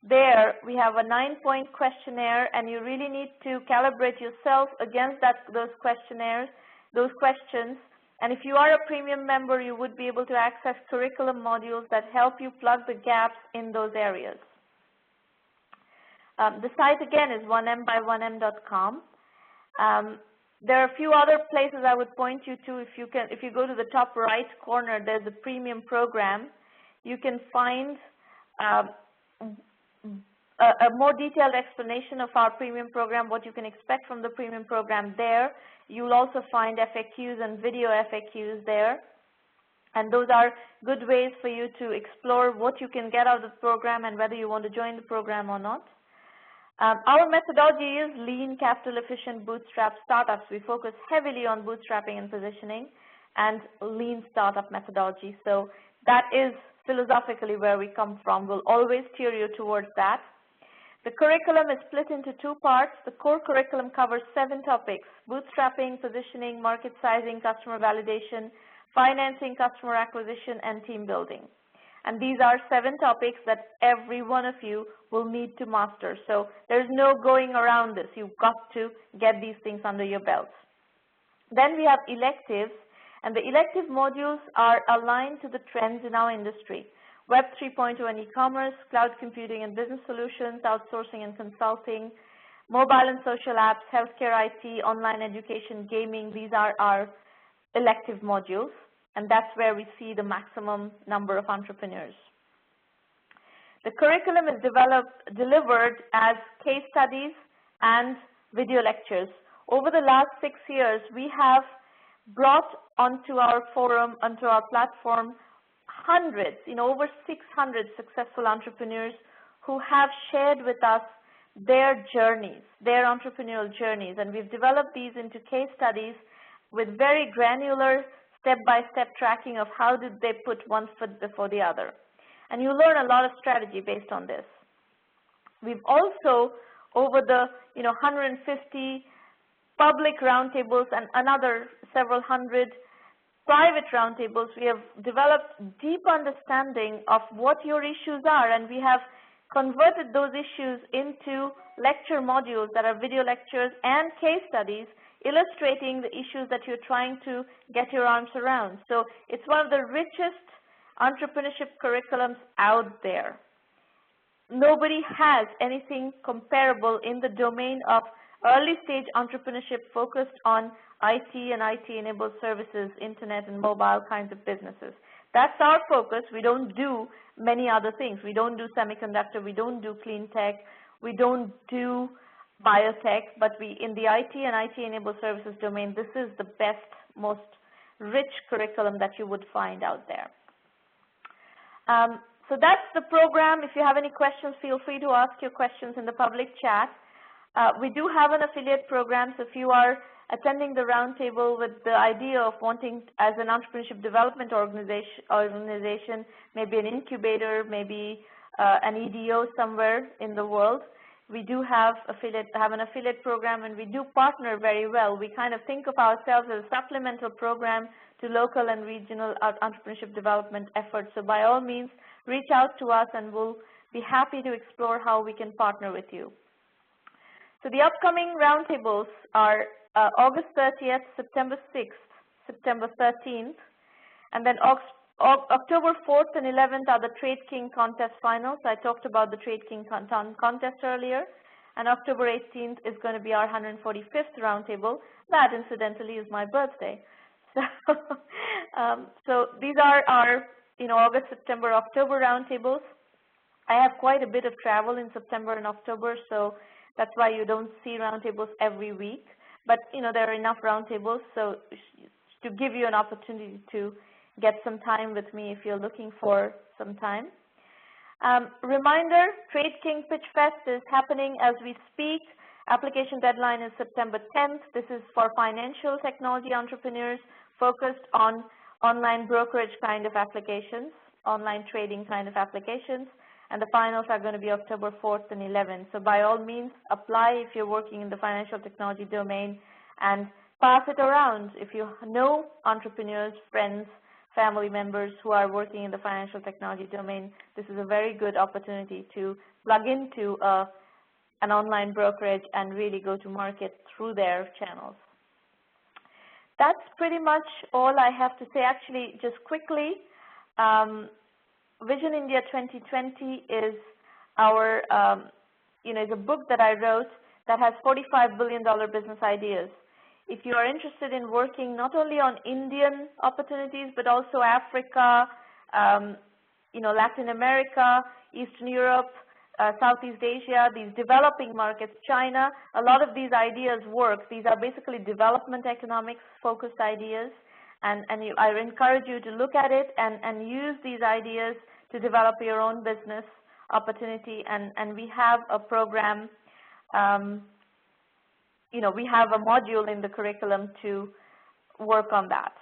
there. We have a 9-point questionnaire, and you really need to calibrate yourself against those questionnaires, those questions. And if you are a premium member, you would be able to access curriculum modules that help you plug the gaps in those areas. The site again is 1m1m.com. There are a few other places I would point you to. If you go to the top right corner, there's a premium program. You can find a more detailed explanation of our premium program, what you can expect from the premium program there. You'll also find FAQs and video FAQs there. And those are good ways for you to explore what you can get out of the program and whether you want to join the program or not. Our methodology is lean, capital efficient, bootstrap startups. We focus heavily on bootstrapping and positioning and lean startup methodology. So that is philosophically where we come from. We'll always steer you towards that. The curriculum is split into 2 parts. The core curriculum covers 7 topics: bootstrapping, positioning, market sizing, customer validation, financing, customer acquisition, and team building. And these are 7 topics that every one of you will need to master. So there's no going around this. You've got to get these things under your belts. Then we have electives, and the elective modules are aligned to the trends in our industry. Web 3.0 and e-commerce, cloud computing and business solutions, outsourcing and consulting, mobile and social apps, healthcare IT, online education, gaming. These are our elective modules, and that's where we see the maximum number of entrepreneurs. The curriculum is delivered as case studies and video lectures. Over the last 6 years, we have brought onto our forum, onto our platform, hundreds, over 600 successful entrepreneurs who have shared with us their journeys, their entrepreneurial journeys. And we've developed these into case studies with very granular step-by-step tracking of how did they put one foot before the other. And you learn a lot of strategy based on this. We've also, over the 150 public roundtables and another several hundred private roundtables, we have developed deep understanding of what your issues are, and we have converted those issues into lecture modules that are video lectures and case studies illustrating the issues that you're trying to get your arms around. So it's one of the richest entrepreneurship curriculums out there. Nobody has anything comparable in the domain of early stage entrepreneurship focused on IT and IT-enabled services, internet and mobile kinds of businesses. That's our focus. We don't do many other things. We don't do semiconductor. We don't do clean tech. We don't do biotech. But in the IT and IT-enabled services domain, this is the best, most rich curriculum that you would find out there. So that's the program. If you have any questions, feel free to ask your questions in the public chat. We do have an affiliate program, so if you are attending the roundtable with the idea of wanting, as an entrepreneurship development organization, maybe an incubator, maybe an EDO somewhere in the world, we do have an affiliate program, and we do partner very well. We kind of think of ourselves as a supplemental program to local and regional entrepreneurship development efforts. So by all means, reach out to us, and we'll be happy to explore how we can partner with you. So the upcoming roundtables are August 30th, September 6th, September 13th, and then October 4th and 11th are the Trade King contest finals. I talked about the Trade King contest earlier, and October 18th is going to be our 145th roundtable. That, incidentally, is my birthday. So these are our August, September, October roundtables. I have quite a bit of travel in September and October, so that's why you don't see roundtables every week. But there are enough roundtables, so to give you an opportunity to get some time with me if you're looking for some time. Reminder, Trade King Pitch Fest is happening as we speak. Application deadline is September 10th. This is for financial technology entrepreneurs focused on online brokerage kind of applications, online trading kind of applications. And the finals are going to be October 4th and 11th. So by all means, apply if you're working in the financial technology domain and pass it around. If you know entrepreneurs, friends, family members who are working in the financial technology domain, this is a very good opportunity to plug into an online brokerage and really go to market through their channels. That's pretty much all I have to say. Actually, just quickly, Vision India 2020 is our, is a book that I wrote that has $45 billion business ideas. If you are interested in working not only on Indian opportunities, but also Africa, Latin America, Eastern Europe, Southeast Asia, these developing markets, China, a lot of these ideas work. These are basically development economics focused ideas. And I encourage you to look at it and use these ideas to develop your own business opportunity. And we have a program, we have a module in the curriculum to work on that.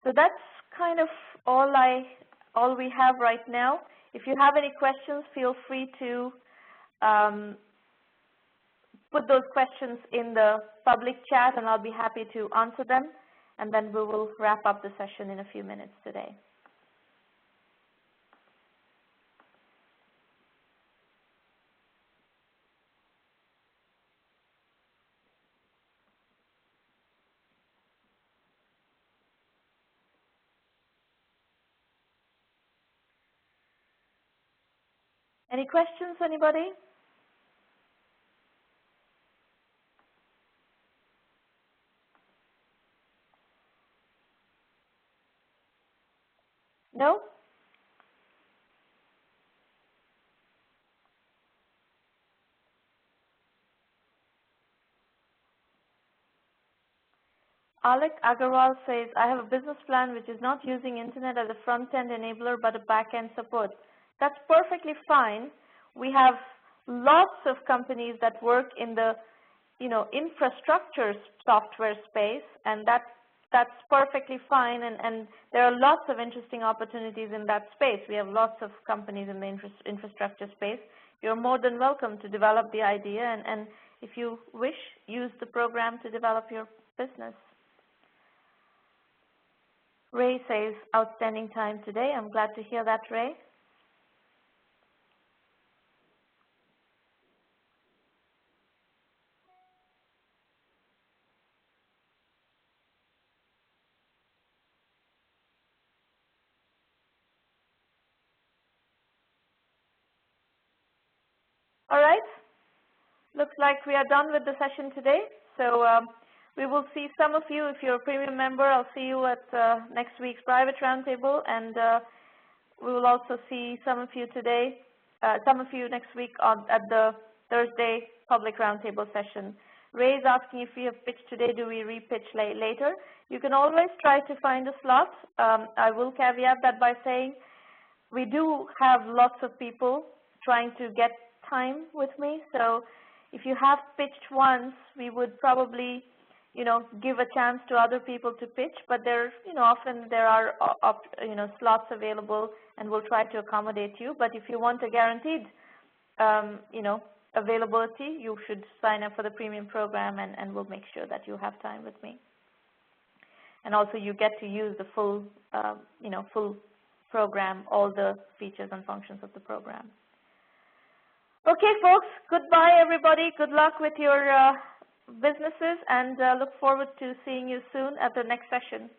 So that's kind of all we have right now. If you have any questions, feel free to put those questions in the public chat, and I'll be happy to answer them. And then we will wrap up the session in a few minutes today. Any questions, anybody? No? Alec Agarwal says, I have a business plan which is not using internet as a front-end enabler but a back-end support. That's perfectly fine. We have lots of companies that work in the infrastructure software space, and that's perfectly fine, and there are lots of interesting opportunities in that space. We have lots of companies in the infrastructure space. You're more than welcome to develop the idea, and if you wish, use the program to develop your business. Ray says, outstanding time today. I'm glad to hear that, Ray. All right. Looks like we are done with the session today. So we will see some of you. If you're a premium member, I'll see you at next week's private roundtable, and we will also see some of you today, some of you next week at the Thursday public roundtable session. Ray is asking if we have pitched today, do we re-pitch later? You can always try to find a slot. I will caveat that by saying we do have lots of people trying to get time with me. So if you have pitched once, we would probably, give a chance to other people to pitch. But there, often there are, slots available, and we'll try to accommodate you. But if you want a guaranteed, availability, you should sign up for the premium program, and we'll make sure that you have time with me. And also, you get to use the full, full program, all the features and functions of the program. Okay, folks, goodbye, everybody. Good luck with your businesses, and look forward to seeing you soon at the next session.